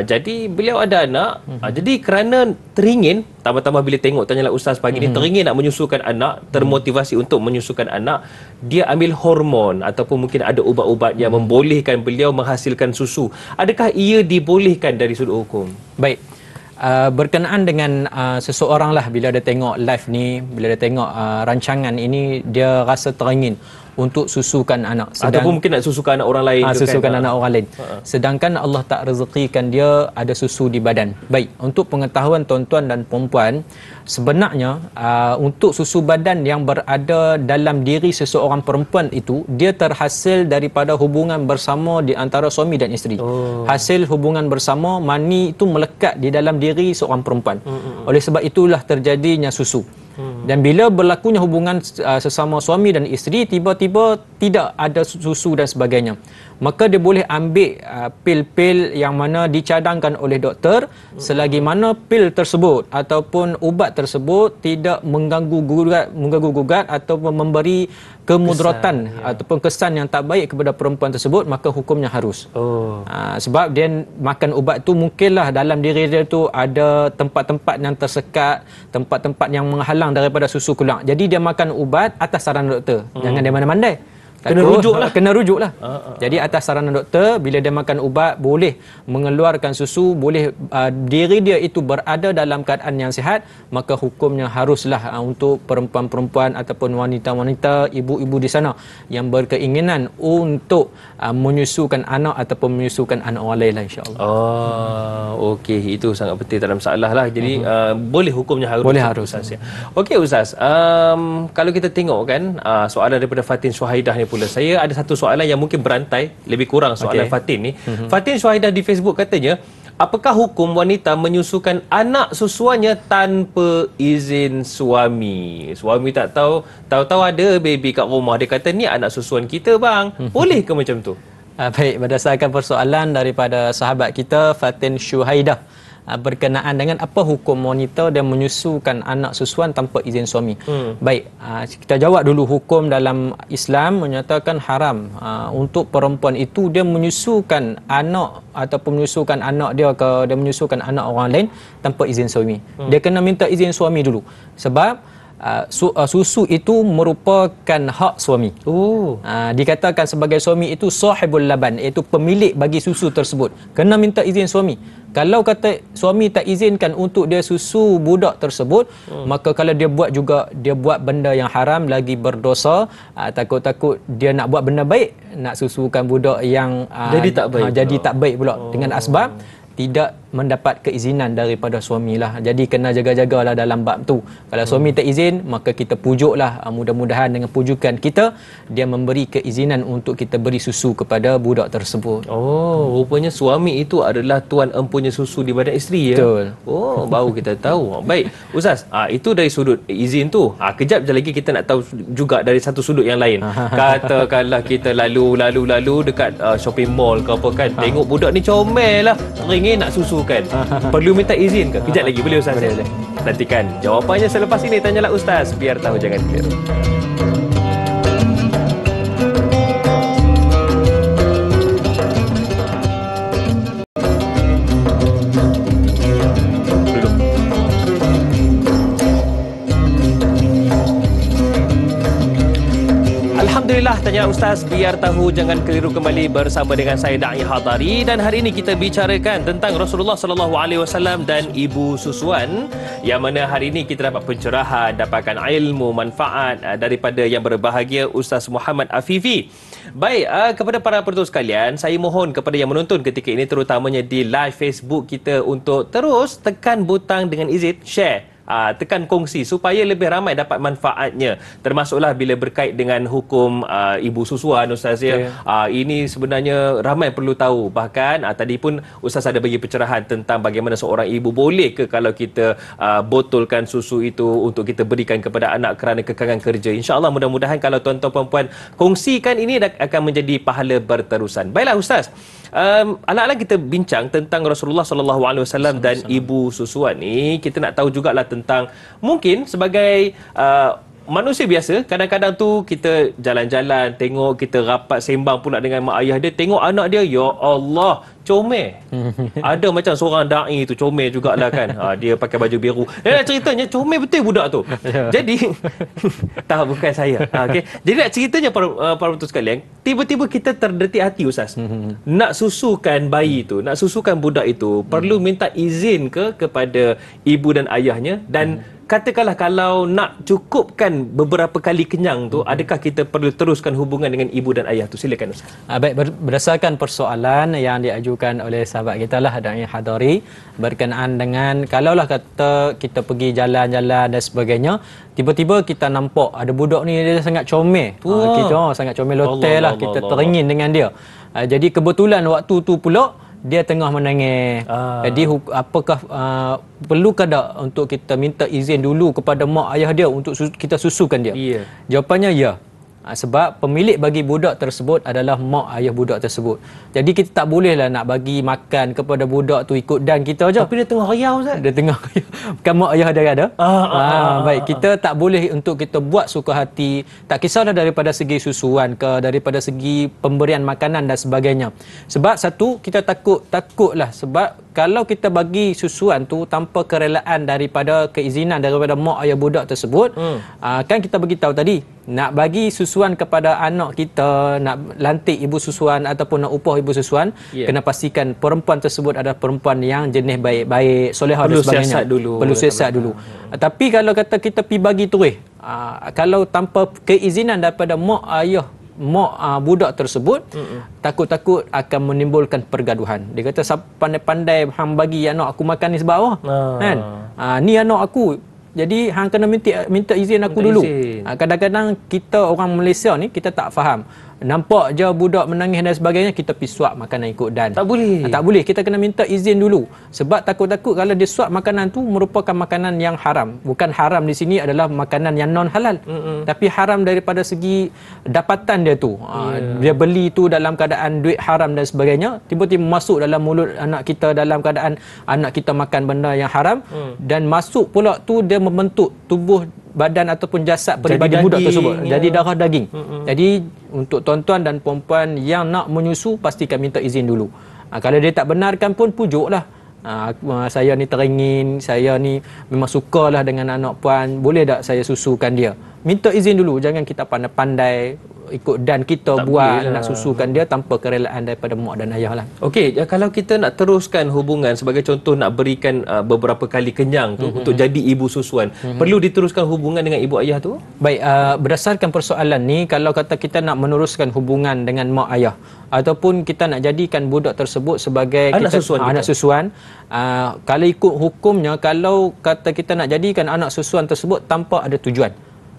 [SPEAKER 1] Jadi beliau ada anak, jadi kerana teringin, tambah-tambah bila tengok tanyalah Ustaz pagi ni, teringin nak menyusukan anak, termotivasi untuk menyusukan anak, dia ambil hormon ataupun mungkin ada ubat-ubat yang membolehkan beliau menghasilkan susu. Adakah ia dibolehkan dari sudut hukum?
[SPEAKER 2] Baik. Berkenaan dengan seseorang lah, bila dia tengok live ni, bila dia tengok rancangan ini, dia rasa teringin untuk susukan anak.
[SPEAKER 1] Ataupun mungkin nak susukan anak orang lain.
[SPEAKER 2] Susukan anak orang lain. Sedangkan Allah tak rezekikan dia ada susu di badan. Baik, untuk pengetahuan tuan-tuan dan perempuan, sebenarnya untuk susu badan yang berada dalam diri seseorang perempuan itu, dia terhasil daripada hubungan bersama di antara suami dan isteri. Hasil hubungan bersama, mani itu melekat di dalam diri seorang perempuan. Oleh sebab itulah terjadinya susu. Dan bila berlakunya hubungan sesama suami dan isteri, tiba-tiba tidak ada susu dan sebagainya, maka dia boleh ambil pil-pil yang mana dicadangkan oleh doktor, selagi mana pil tersebut ataupun ubat tersebut tidak mengganggu gugat ataupun memberi kemudaratan ataupun kesan yang tak baik kepada perempuan tersebut, maka hukumnya harus. Sebab dia makan ubat tu, mungkinlah dalam diri dia tu ada tempat-tempat yang tersekat, tempat-tempat yang menghalang daripada susu keluar. Jadi dia makan ubat atas saran doktor. Jangan dia mandai-mandai. Kena rujuklah. Jadi atas saranan doktor, bila dia makan ubat boleh mengeluarkan susu, boleh diri dia itu berada dalam keadaan yang sihat, maka hukumnya haruslah untuk perempuan-perempuan ataupun wanita-wanita, ibu-ibu di sana yang berkeinginan untuk menyusukan anak ataupun menyusukan anak orang lain lah, insya-Allah.
[SPEAKER 1] Okey, itu sangat penting dalam masalah lah. Jadi boleh hukumnya harus.
[SPEAKER 2] Boleh harus.
[SPEAKER 1] Ustaz, ya. Okey Ustaz, kalau kita tengok kan soalan daripada Fatin Syuhaidah ni pula, saya ada satu soalan yang mungkin berantai, lebih kurang soalan Fatin ni. Fatin Syuhaidah di Facebook katanya, apakah hukum wanita menyusukan anak susuannya tanpa izin suami? Suami tak tahu, tahu-tahu ada baby kat rumah, dia kata ni anak susuan kita bang. Boleh ke macam tu?
[SPEAKER 2] Baik, berdasarkan persoalan daripada sahabat kita Fatin Syuhaidah berkenaan dengan apa hukum wanita dan menyusukan anak susuan tanpa izin suami. Baik, kita jawab dulu. Hukum dalam Islam menyatakan haram untuk perempuan itu dia menyusukan anak ataupun menyusukan anak dia ke dia menyusukan anak orang lain tanpa izin suami. Dia kena minta izin suami dulu. Sebab susu itu merupakan hak suami. Dikatakan sebagai suami itu sahibul laban, iaitu pemilik bagi susu tersebut. Kena minta izin suami. Kalau kata suami tak izinkan untuk dia susu budak tersebut, maka kalau dia buat juga, dia buat benda yang haram, lagi berdosa. Takut-takut dia nak buat benda baik, nak susukan budak yang
[SPEAKER 1] jadi tak baik
[SPEAKER 2] pula dengan asbab tidak mendapat keizinan daripada suami lah. Jadi kena jaga-jagalah dalam bab tu. Kalau suami tak izin, maka kita pujuklah. Mudah-mudahan dengan pujukan kita, dia memberi keizinan untuk kita beri susu kepada budak tersebut.
[SPEAKER 1] Rupanya suami itu adalah tuan empunya susu di badan isteri, ya?
[SPEAKER 2] Betul.
[SPEAKER 1] Baru kita tahu. Baik Ustaz, itu dari sudut izin tu. Kejap je lagi kita nak tahu juga dari satu sudut yang lain. Katakanlah kita lalu dekat shopping mall ke apa kan, tengok budak ni comel lah, teringin nak susu kan. Perlu minta izin ke? Kejap lagi boleh Ustaz? Boleh. Nantikan jawapannya selepas ini. Tanyalah Ustaz, biar tahu jangan keliru. Alhamdulillah, Tanya Ustaz, biar tahu jangan keliru kembali bersama dengan saya Da'i Hadari, dan hari ini kita bicarakan tentang Rasulullah sallallahu alaihi wasallam dan ibu susuan, yang mana hari ini kita dapat pencerahan, dapatkan ilmu manfaat daripada yang berbahagia Ustaz Muhammad Afifi. Baik, kepada para penonton sekalian, saya mohon kepada yang menonton ketika ini, terutamanya di live Facebook kita, untuk terus tekan butang dengan izin share tekan kongsi supaya lebih ramai dapat manfaatnya. Termasuklah bila berkait dengan hukum ibu susuan, Ustaz ya. Ini sebenarnya ramai perlu tahu. Bahkan tadi pun Ustaz ada bagi pencerahan tentang bagaimana seorang ibu boleh ke kalau kita botolkan susu itu untuk kita berikan kepada anak kerana kekangan kerja. InsyaAllah mudah-mudahan kalau tuan-tuan perempuan kongsikan ini akan menjadi pahala berterusan. Baiklah Ustaz. Alang-alang kita bincang tentang Rasulullah SAW dan ibu susuan ni, kita nak tahu jugalah tentang mungkin sebagai manusia biasa, kadang-kadang tu kita jalan-jalan, tengok kita rapat sembang pula dengan mak ayah dia, tengok anak dia, ya Allah, comel. Ada macam seorang da'i tu comel jugalah kan. Dia pakai baju biru. Dan nak ceritanya comel betul budak tu. Jadi tak, bukan saya. Okay. Jadi nak ceritanya para penonton sekalian, tiba-tiba kita terdetik hati Ustaz. Nak susukan bayi tu, nak susukan budak itu, perlu minta izin kepada ibu dan ayahnya, dan katakanlah kalau nak cukupkan beberapa kali kenyang tu, adakah kita perlu teruskan hubungan dengan ibu dan ayah tu? Silakan Ustaz.
[SPEAKER 2] Baik, berdasarkan persoalan yang diajukan oleh sahabat kita lah, Da'i Hadari, berkenaan dengan kalaulah kata kita pergi jalan-jalan dan sebagainya, tiba-tiba kita nampak ada budak ni dia sangat comel. Kita sangat comel hotel lah, kita teringin dengan dia. Jadi kebetulan waktu tu pula dia tengah menangis. Jadi apakah perlukah tak untuk kita minta izin dulu kepada mak ayah dia untuk kita susukan dia? Jawapannya ya. Sebab pemilik bagi budak tersebut adalah mak ayah budak tersebut. Jadi kita tak bolehlah nak bagi makan kepada budak tu ikut dan kita aja.
[SPEAKER 1] Tapi dia tengah riau Ustaz.
[SPEAKER 2] Dia tengah riau. Bukan mak ayah dia ada. Baik, kita tak boleh untuk kita buat suka hati. Tak kisahlah daripada segi susuan ke, daripada segi pemberian makanan dan sebagainya. Sebab satu, kita takutlah sebab kalau kita bagi susuan tu tanpa kerelaan daripada keizinan daripada mak ayah budak tersebut, kan kita bagi tahu tadi, nak bagi susuan kepada anak kita, nak lantik ibu susuan ataupun nak upah ibu susuan, kena pastikan perempuan tersebut adalah perempuan yang jenis baik-baik, solehah dan sebagainya. Perlu siasat dulu. Tapi kalau kata kita pergi bagi terus, kalau tanpa keizinan daripada mak ayah budak tersebut, takut-takut akan menimbulkan pergaduhan. Dia kata, pandai-pandai hang bagi anak aku makan ni sebab apa? Kan? Ni anak aku, jadi hang kena minta izin aku dulu. Kadang-kadang kita orang Malaysia ni, kita tak faham. Nampak je budak menangis dan sebagainya, kita pergi suap makanan ikut dan. Tak boleh. Tak boleh. Kita kena minta izin dulu. Sebab takut-takut kalau dia suap makanan tu merupakan makanan yang haram. Bukan haram di sini adalah makanan yang non halal. Tapi haram daripada segi dapatan dia tu. Dia beli tu dalam keadaan duit haram dan sebagainya. Tiba-tiba masuk dalam mulut anak kita dalam keadaan anak kita makan benda yang haram. Dan masuk pula tu dia membentuk tubuh badan ataupun jasad peribadi budak tersebut. Jadi darah daging. Jadi untuk tuan-tuan dan perempuan yang nak menyusu, pastikan minta izin dulu. Kalau dia tak benarkan pun, pujuklah. Saya ni teringin, saya ni memang sukalah dengan anak puan, boleh tak saya susukan dia? Minta izin dulu, jangan kita pandai-pandai ikut dan kita tak buat nak susukan dia tanpa kerelaan daripada mak dan ayah lah. Okey, kalau kita nak teruskan hubungan, sebagai contoh nak berikan beberapa kali kenyang tu untuk jadi ibu susuan, perlu diteruskan hubungan dengan ibu ayah tu? Baik, berdasarkan persoalan ni, kalau kata kita nak meneruskan hubungan dengan mak ayah ataupun kita nak jadikan budak tersebut sebagai anak susuan, kalau ikut hukumnya, kalau kata kita nak jadikan anak susuan tersebut tanpa ada tujuan.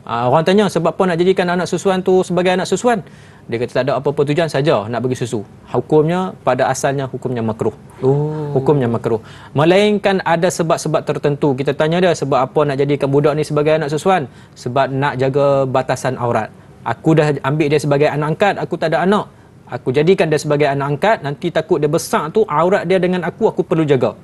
[SPEAKER 2] Orang tanya, sebab apa nak jadikan anak susuan tu sebagai anak susuan? Dia kata tak ada apa-apa tujuan, saja nak bagi susu. Hukumnya, pada asalnya hukumnya makruh. Hukumnya makruh. Melainkan ada sebab-sebab tertentu. Kita tanya dia, sebab apa nak jadikan budak ni sebagai anak susuan? Sebab nak jaga batasan aurat. Aku dah ambil dia sebagai anak angkat, aku tak ada anak. Aku jadikan dia sebagai anak angkat, nanti takut dia besar tu, aurat dia dengan aku perlu jaga.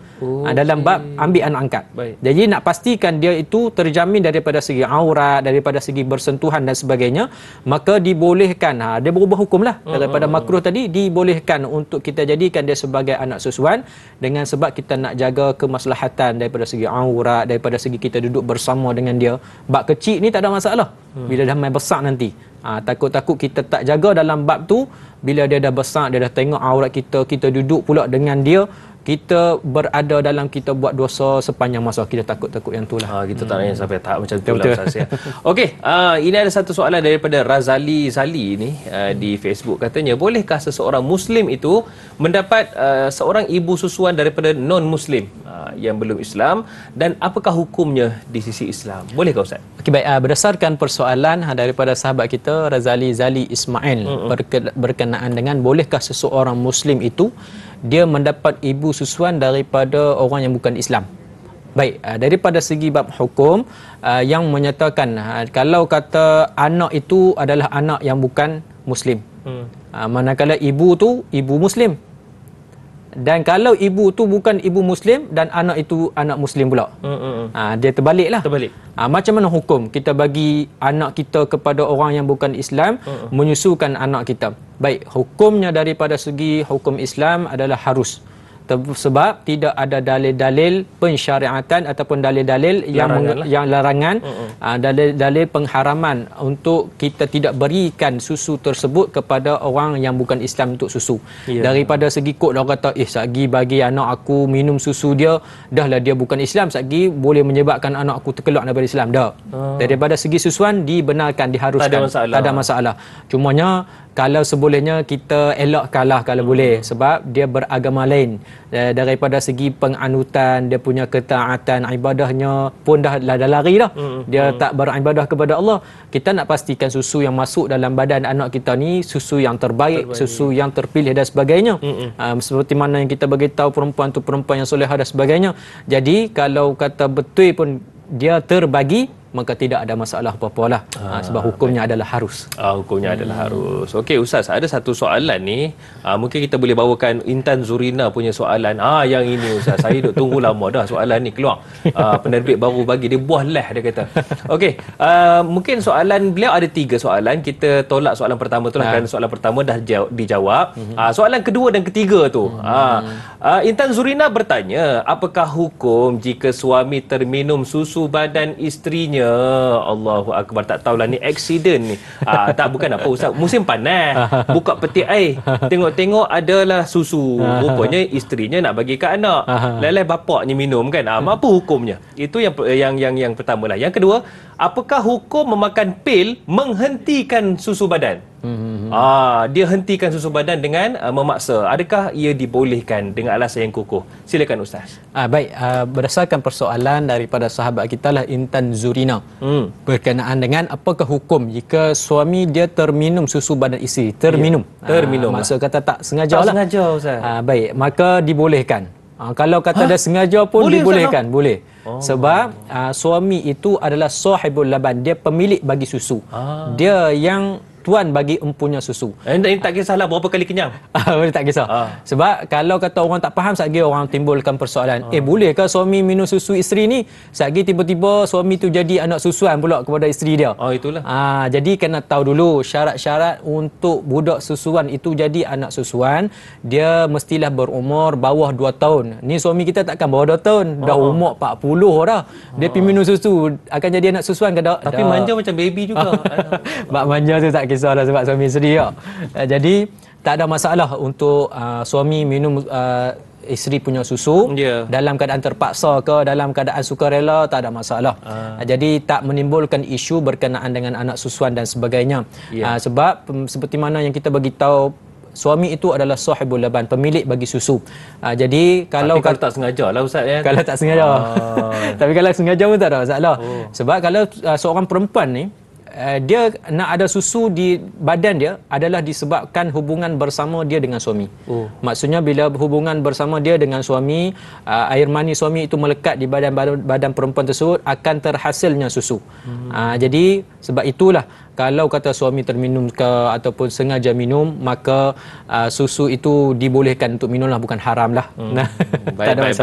[SPEAKER 2] Dalam bab ambil anak angkat. Jadi nak pastikan dia itu terjamin daripada segi aurat, daripada segi bersentuhan dan sebagainya, maka dibolehkan, dia berubah hukum lah. Daripada makruh tadi, dibolehkan untuk kita jadikan dia sebagai anak susuan, dengan sebab kita nak jaga kemaslahatan daripada segi aurat, daripada segi kita duduk bersama dengan dia. Bab kecil ni tak ada masalah. Bila dah main besar nanti, takut-takut kita tak jaga dalam bab tu, bila dia dah besar, dia dah tengok aurat kita, kita duduk pula dengan dia, kita berada dalam kita buat dosa sepanjang masa. Kita takut-takut yang tu lah.
[SPEAKER 1] Kita tak nak sampai tahap macam tu lah
[SPEAKER 2] Betul.
[SPEAKER 1] Ustaz ya. Okey, ini ada satu soalan daripada Razali Zali ni di Facebook. Katanya, bolehkah seseorang Muslim itu mendapat seorang ibu susuan daripada non-Muslim yang belum Islam, dan apakah hukumnya di sisi Islam? Bolehkah Ustaz?
[SPEAKER 2] Okey, baik. Berdasarkan persoalan daripada sahabat kita Razali Zali Ismail berkenaan dengan bolehkah seseorang Muslim itu dia mendapat ibu susuan daripada orang yang bukan Islam. Baik, daripada segi bab hukum yang menyatakan kalau kata anak itu adalah anak yang bukan Muslim, manakala ibu tu ibu Muslim, dan kalau ibu tu bukan ibu Muslim dan anak itu anak Muslim pula, dia terbaliklah.
[SPEAKER 1] Terbalik.
[SPEAKER 2] Macam mana hukum kita bagi anak kita kepada orang yang bukan Islam menyusukan anak kita? Baik, hukumnya daripada segi hukum Islam adalah harus. Sebab tidak ada dalil-dalil pensyariatan ataupun dalil-dalil yang larangan, dalil-dalil pengharaman untuk kita tidak berikan susu tersebut kepada orang yang bukan Islam untuk susu. Daripada segi kod orang kata, satgi bagi anak aku minum susu dia, dahlah dia bukan Islam, satgi boleh menyebabkan anak aku terkeluar daripada Islam. Dah. Daripada segi susuan dibenarkan, diharuskan. Tak ada masalah. Cumanya kalau sebolehnya kita elakkanlah kalau boleh, sebab dia beragama lain. Daripada segi penganutan, dia punya ketaatan ibadahnya pun dah lari dah. Dia tak beribadah kepada Allah. Kita nak pastikan susu yang masuk dalam badan anak kita ni susu yang terbaik, susu yang terpilih dan sebagainya. Seperti mana yang kita bagi tahu perempuan tu perempuan yang solehah dan sebagainya. Jadi kalau kata betul pun dia terbagi, maka tidak ada masalah apa-apa lah. Sebab hukumnya adalah harus.
[SPEAKER 1] Hukumnya adalah harus. Okey Ustaz, ada satu soalan ni, mungkin kita boleh bawakan Intan Zurina punya soalan. Yang ini Ustaz, saya duk tunggu lama dah soalan ni keluar. Penerbit baru bagi dia, buah leh dia kata. Okey, mungkin soalan beliau ada 3 soalan. Kita tolak soalan pertama tu lah, kerana soalan pertama dah dijawab. Soalan kedua dan ketiga tu. Intan Zurina bertanya, apakah hukum jika suami terminum susu badan isterinya? Allahu Akbar, tak tahulah ni accident ni. Tak, bukan apa Ustaz, musim panas, buka peti air, tengok-tengok adalah susu. Rupanya isterinya nak bagi ke anak. Lelai bapaknya minum kan. Apa hukumnya? Itu yang pertama lah. Yang kedua, apakah hukum memakan pil menghentikan susu badan? Dia hentikan susu badan dengan memaksa. Adakah ia dibolehkan dengan alasan yang kukuh? Silakan Ustaz.
[SPEAKER 2] Baik, berdasarkan persoalan daripada sahabat kita lah Intan Zurina berkenaan dengan apakah hukum jika suami dia terminum susu badan isteri. Terminum maksud kata tak sengaja lah.
[SPEAKER 1] Tak sengaja Ustaz.
[SPEAKER 2] Baik, maka dibolehkan. Kalau kata dia sengaja pun boleh, dibolehkan, boleh. Sebab suami itu adalah sahibul laban, dia pemilik bagi susu. Dia yang tuan bagi empunya susu.
[SPEAKER 1] Ini tak kisahlah berapa kali kenyang.
[SPEAKER 2] Boleh, tak kisah. Sebab kalau kata orang tak faham, satgi orang timbulkan persoalan. Bolehkah suami minum susu isteri ni? Satgi tiba-tiba suami tu jadi anak susuan pula kepada isteri dia.
[SPEAKER 1] Itulah.
[SPEAKER 2] Jadi kena tahu dulu syarat-syarat untuk budak susuan itu jadi anak susuan. Dia mestilah berumur bawah 2 tahun. Ni suami kita takkan bawah 2 tahun. Dah umur 40 dah. Dia pergi minum susu. Akan jadi anak susuan ke tak?
[SPEAKER 1] Tapi manja macam baby juga.
[SPEAKER 2] Mak manja tu tak kisahlah sebab suami isteri tak. Jadi tak ada masalah untuk suami minum isteri punya susu dalam keadaan terpaksa ke dalam keadaan sukarela, tak ada masalah. Jadi tak menimbulkan isu berkenaan dengan anak susuan dan sebagainya. Sebab seperti mana yang kita bagi tahu, suami itu adalah sahibul laban, pemilik bagi susu. Jadi kalau
[SPEAKER 1] tak sengaja lah Ustaz ya.
[SPEAKER 2] Kalau tak sengaja. Tapi kalau sengaja pun tak ada masalah. Sebab kalau seorang perempuan ni dia nak ada susu di badan dia adalah disebabkan hubungan bersama dia dengan suami. Maksudnya bila hubungan bersama dia dengan suami, air mani suami itu melekat di badan perempuan tersebut, akan terhasilnya susu. Jadi sebab itulah kalau kata suami terminum ke ataupun sengaja minum, maka susu itu dibolehkan untuk minum lah, bukan haram lah.
[SPEAKER 1] Baik.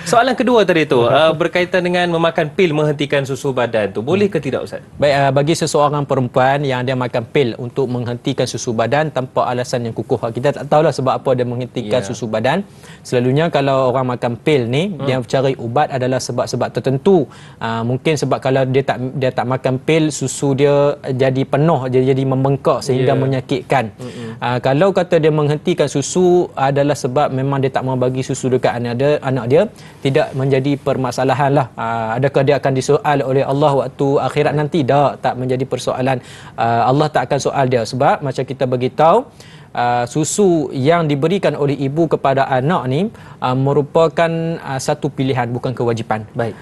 [SPEAKER 1] Soalan kedua tadi tu berkaitan dengan memakan pil menghentikan susu badan tu, boleh ke tidak Ustaz?
[SPEAKER 2] Baik, bagi bagi seseorang perempuan yang dia makan pil untuk menghentikan susu badan tanpa alasan yang kukuh, kita tak tahulah sebab apa dia menghentikan susu badan. Selalunya kalau orang makan pil ni, dia cari ubat adalah sebab-sebab tertentu. Mungkin sebab kalau dia tak makan pil, susu dia jadi penuh, dia jadi membengkak sehingga menyakitkan. Kalau kata dia menghentikan susu adalah sebab memang dia tak mau bagi susu dekat anak dia, tidak menjadi permasalahan lah. Adakah dia akan disoal oleh Allah waktu akhirat nanti? Tak menjadi persoalan. Allah tak akan soal dia, sebab macam kita beritahu, susu yang diberikan oleh ibu kepada anak ni merupakan satu pilihan, bukan kewajipan.
[SPEAKER 1] Baik.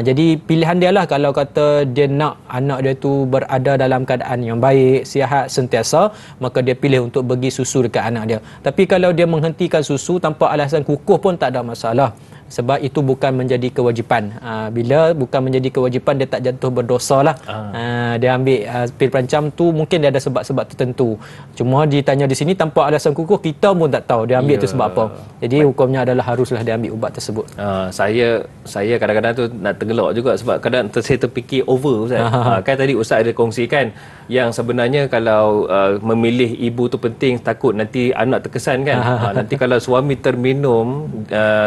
[SPEAKER 2] Jadi pilihan dia lah. Kalau kata dia nak anak dia tu berada dalam keadaan yang baik, sihat sentiasa, maka dia pilih untuk bagi susu dekat anak dia. Tapi kalau dia menghentikan susu tanpa alasan kukuh pun tak ada masalah, sebab itu bukan menjadi kewajipan. Bila bukan menjadi kewajipan, dia tak jatuh berdosa lah. Dia ambil pil perancam tu, mungkin dia ada sebab-sebab tertentu. Cuma ditanya di sini tanpa alasan kukuh, kita pun tak tahu dia ambil tu sebab apa. Jadi hukumnya adalah haruslah dia ambil ubat tersebut.
[SPEAKER 1] Saya kadang-kadang tu nak tergelak juga, sebab kadang saya terfikir over, Ustaz. Kan tadi Ustaz ada kongsikan yang sebenarnya kalau memilih ibu tu penting, takut nanti anak terkesan kan. Nanti kalau suami terminum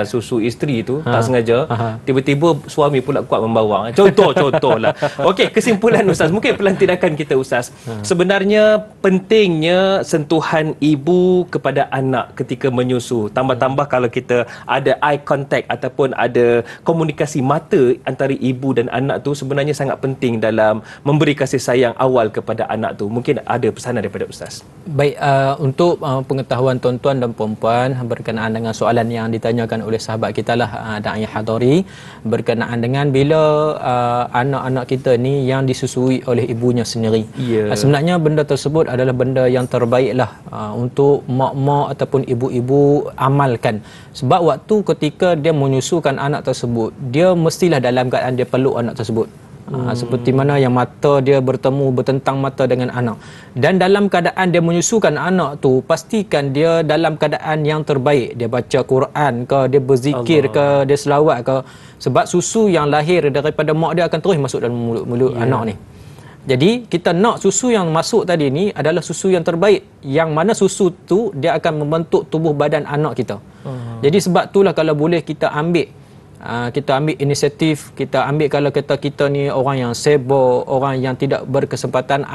[SPEAKER 1] susu isteri tu tak sengaja, tiba-tiba suami pula kuat membawang. Contoh-contohlah. Okey, kesimpulan Ustaz, mungkin pelan tindakan kita Ustaz. Sebenarnya pentingnya sentuhan ibu kepada anak ketika menyusu. Tambah-tambah kalau kita ada eye contact ataupun ada komunikasi mata antara ibu dan anak tu, sebenarnya sangat penting dalam memberi kasih sayang awal kepada anak tu. Mungkin ada pesanan daripada Ustaz.
[SPEAKER 2] Baik, untuk pengetahuan tuan-tuan dan puan-puan berkenaan dengan soalan yang ditanyakan oleh sahabat kita lah, Da'i Hadari, berkenaan dengan bila anak-anak kita ni yang disusui oleh ibunya sendiri. Sebenarnya benda tersebut adalah benda yang terbaik lah untuk mak-mak ataupun ibu-ibu amalkan. Sebab waktu ketika dia menyusukan anak tersebut, dia mestilah dalam keadaan dia peluk anak tersebut. Seperti mana yang mata dia bertentang mata dengan anak, dan dalam keadaan dia menyusukan anak tu, pastikan dia dalam keadaan yang terbaik. Dia baca Quran ke, dia berzikir ke, dia selawat ke, sebab susu yang lahir daripada mak dia akan terus masuk dalam mulut anak ni. Jadi kita nak susu yang masuk tadi ni adalah susu yang terbaik, yang mana susu tu dia akan membentuk tubuh badan anak kita. Jadi sebab itulah kalau boleh kita ambil inisiatif, kita ambil, kalau kita ni orang yang sibuk, orang yang tidak berkesempatan,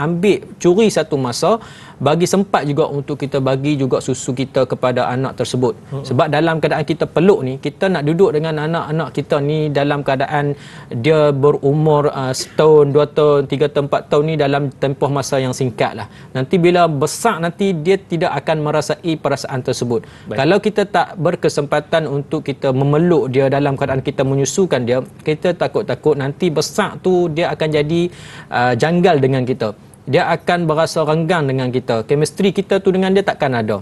[SPEAKER 2] curi satu masa, bagi sempat juga untuk kita bagi juga susu kita kepada anak tersebut. Sebab dalam keadaan kita peluk ni, kita nak duduk dengan anak-anak kita ni dalam keadaan dia berumur setahun, 2 tahun, 3 tahun, 4 tahun ni dalam tempoh masa yang singkat lah. Nanti bila besar, nanti dia tidak akan merasai perasaan tersebut. Kalau kita tak berkesempatan untuk kita memeluk dia dalam keadaan kita menyusukan dia, kita takut-takut nanti besar tu dia akan jadi janggal dengan kita. Dia akan berasa renggang dengan kita. Chemistry kita tu dengan dia takkan ada.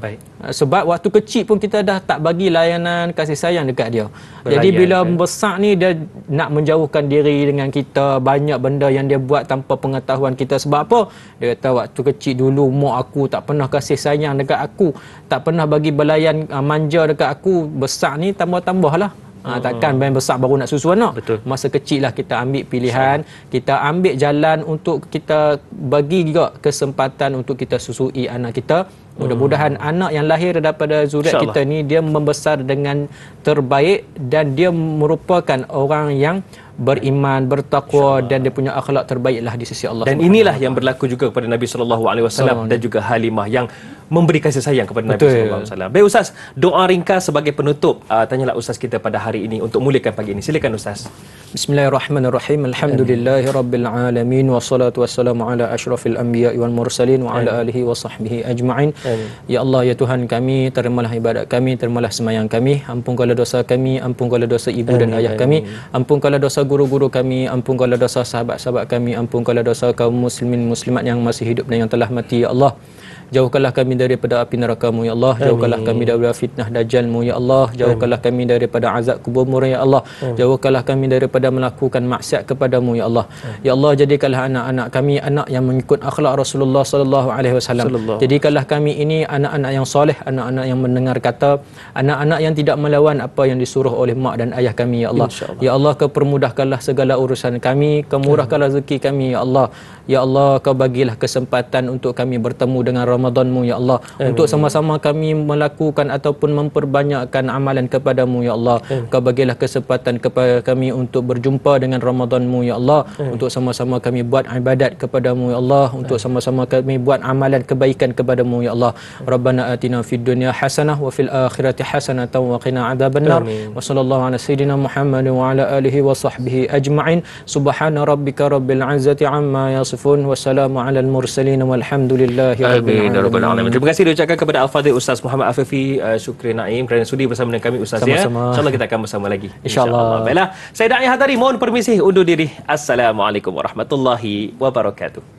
[SPEAKER 2] Sebab waktu kecil pun kita dah tak bagi layanan kasih sayang dekat dia. Jadi bila besar ni, dia nak menjauhkan diri dengan kita. Banyak benda yang dia buat tanpa pengetahuan kita. Sebab apa? Dia kata waktu kecil dulu mak aku tak pernah kasih sayang dekat aku, tak pernah bagi belayan manja dekat aku. Besar ni tambah-tambah lah. Takkan main besar baru nak susu anak.
[SPEAKER 1] Betul.
[SPEAKER 2] Masa kecil lah kita ambil pilihan, kita ambil jalan untuk kita bagi juga kesempatan untuk kita susui anak kita. Mudah-mudahan anak yang lahir daripada zuriat kita ni, dia membesar dengan terbaik dan dia merupakan orang yang beriman, bertakwa, dan dia punya akhlak terbaiklah di sisi Allah.
[SPEAKER 1] Dan inilah yang berlaku juga kepada Nabi SAW dan juga Halimah yang memberi kasih sayang kepada Nabi SAW. Baik Ustaz, doa ringkas sebagai penutup tanyalah Ustaz kita pada hari ini untuk mulakan pagi ini. Silakan Ustaz.
[SPEAKER 2] Bismillahirrahmanirrahim. Alhamdulillahirabbil alamin, wassalatu wassalamu ala asyrafil anbiya'i wal mursalin wa ala alihi wa sahbihi ajma'in. Ya Allah, ya Tuhan kami, terimalah ibadat kami, terimalah sembahyang kami, ampunkanlah dosa kami, ampunkanlah dosa ibu dan ayah kami, ampunkanlah dosa guru-guru kami, ampunkanlah dosa sahabat-sahabat kami, ampunkanlah dosa kaum muslimin muslimat yang masih hidup dan yang telah mati, ya Allah. Jauhkanlah kami daripada api neraka-Mu, ya Allah. Jauhkanlah kami daripada fitnah Dajjal-Mu, ya Allah. Jauhkanlah kami daripada azab kubur-Mu, ya Allah. Jauhkanlah kami daripada melakukan maksiat kepada-Mu, ya Allah. Ya Allah, jadikanlah anak-anak kami anak yang mengikut akhlak Rasulullah sallallahu alaihi wasallam. Jadikanlah kami ini anak-anak yang soleh, anak-anak yang mendengar kata, anak-anak yang tidak melawan apa yang disuruh oleh mak dan ayah kami, ya Allah. Ya Allah, Kau permudah mudahkanlah segala urusan kami, Kau murahkanlah rezeki kami ya Allah. Ya Allah, Kau bagilah kesempatan untuk kami bertemu dengan Ramadan-Mu ya Allah. Untuk sama-sama kami melakukan ataupun memperbanyakkan amalan kepadamu ya Allah. Kau bagilah kesempatan kepada kami untuk berjumpa dengan Ramadan-Mu ya Allah. Untuk sama-sama kami buat ibadat kepadamu ya Allah. Untuk sama-sama kami buat amalan kebaikan kepadamu ya Allah. Rabbana atina fid dunya hasanah wa fil akhirati hasanah wa qina adzabannar. Wa sallallahu ala sayyidina Muhammad wa ala alihi wa sahbihi ajma'in. Subhana rabbika rabbil izzati amma yasifun. Wassalamu ala al-mursalin walhamdulillahi rabbil alamin.
[SPEAKER 1] Terima kasih diucapkan kepada Al-Fadhil Ustaz Muhammad Afifi Syukri Naim kerana sudi bersama dengan kami Ustaz ya. InsyaAllah kita akan bersama lagi.
[SPEAKER 2] InsyaAllah.
[SPEAKER 1] Baiklah, saya Da'i Hadari mohon permisi undur diri. Assalamualaikum warahmatullahi wabarakatuh.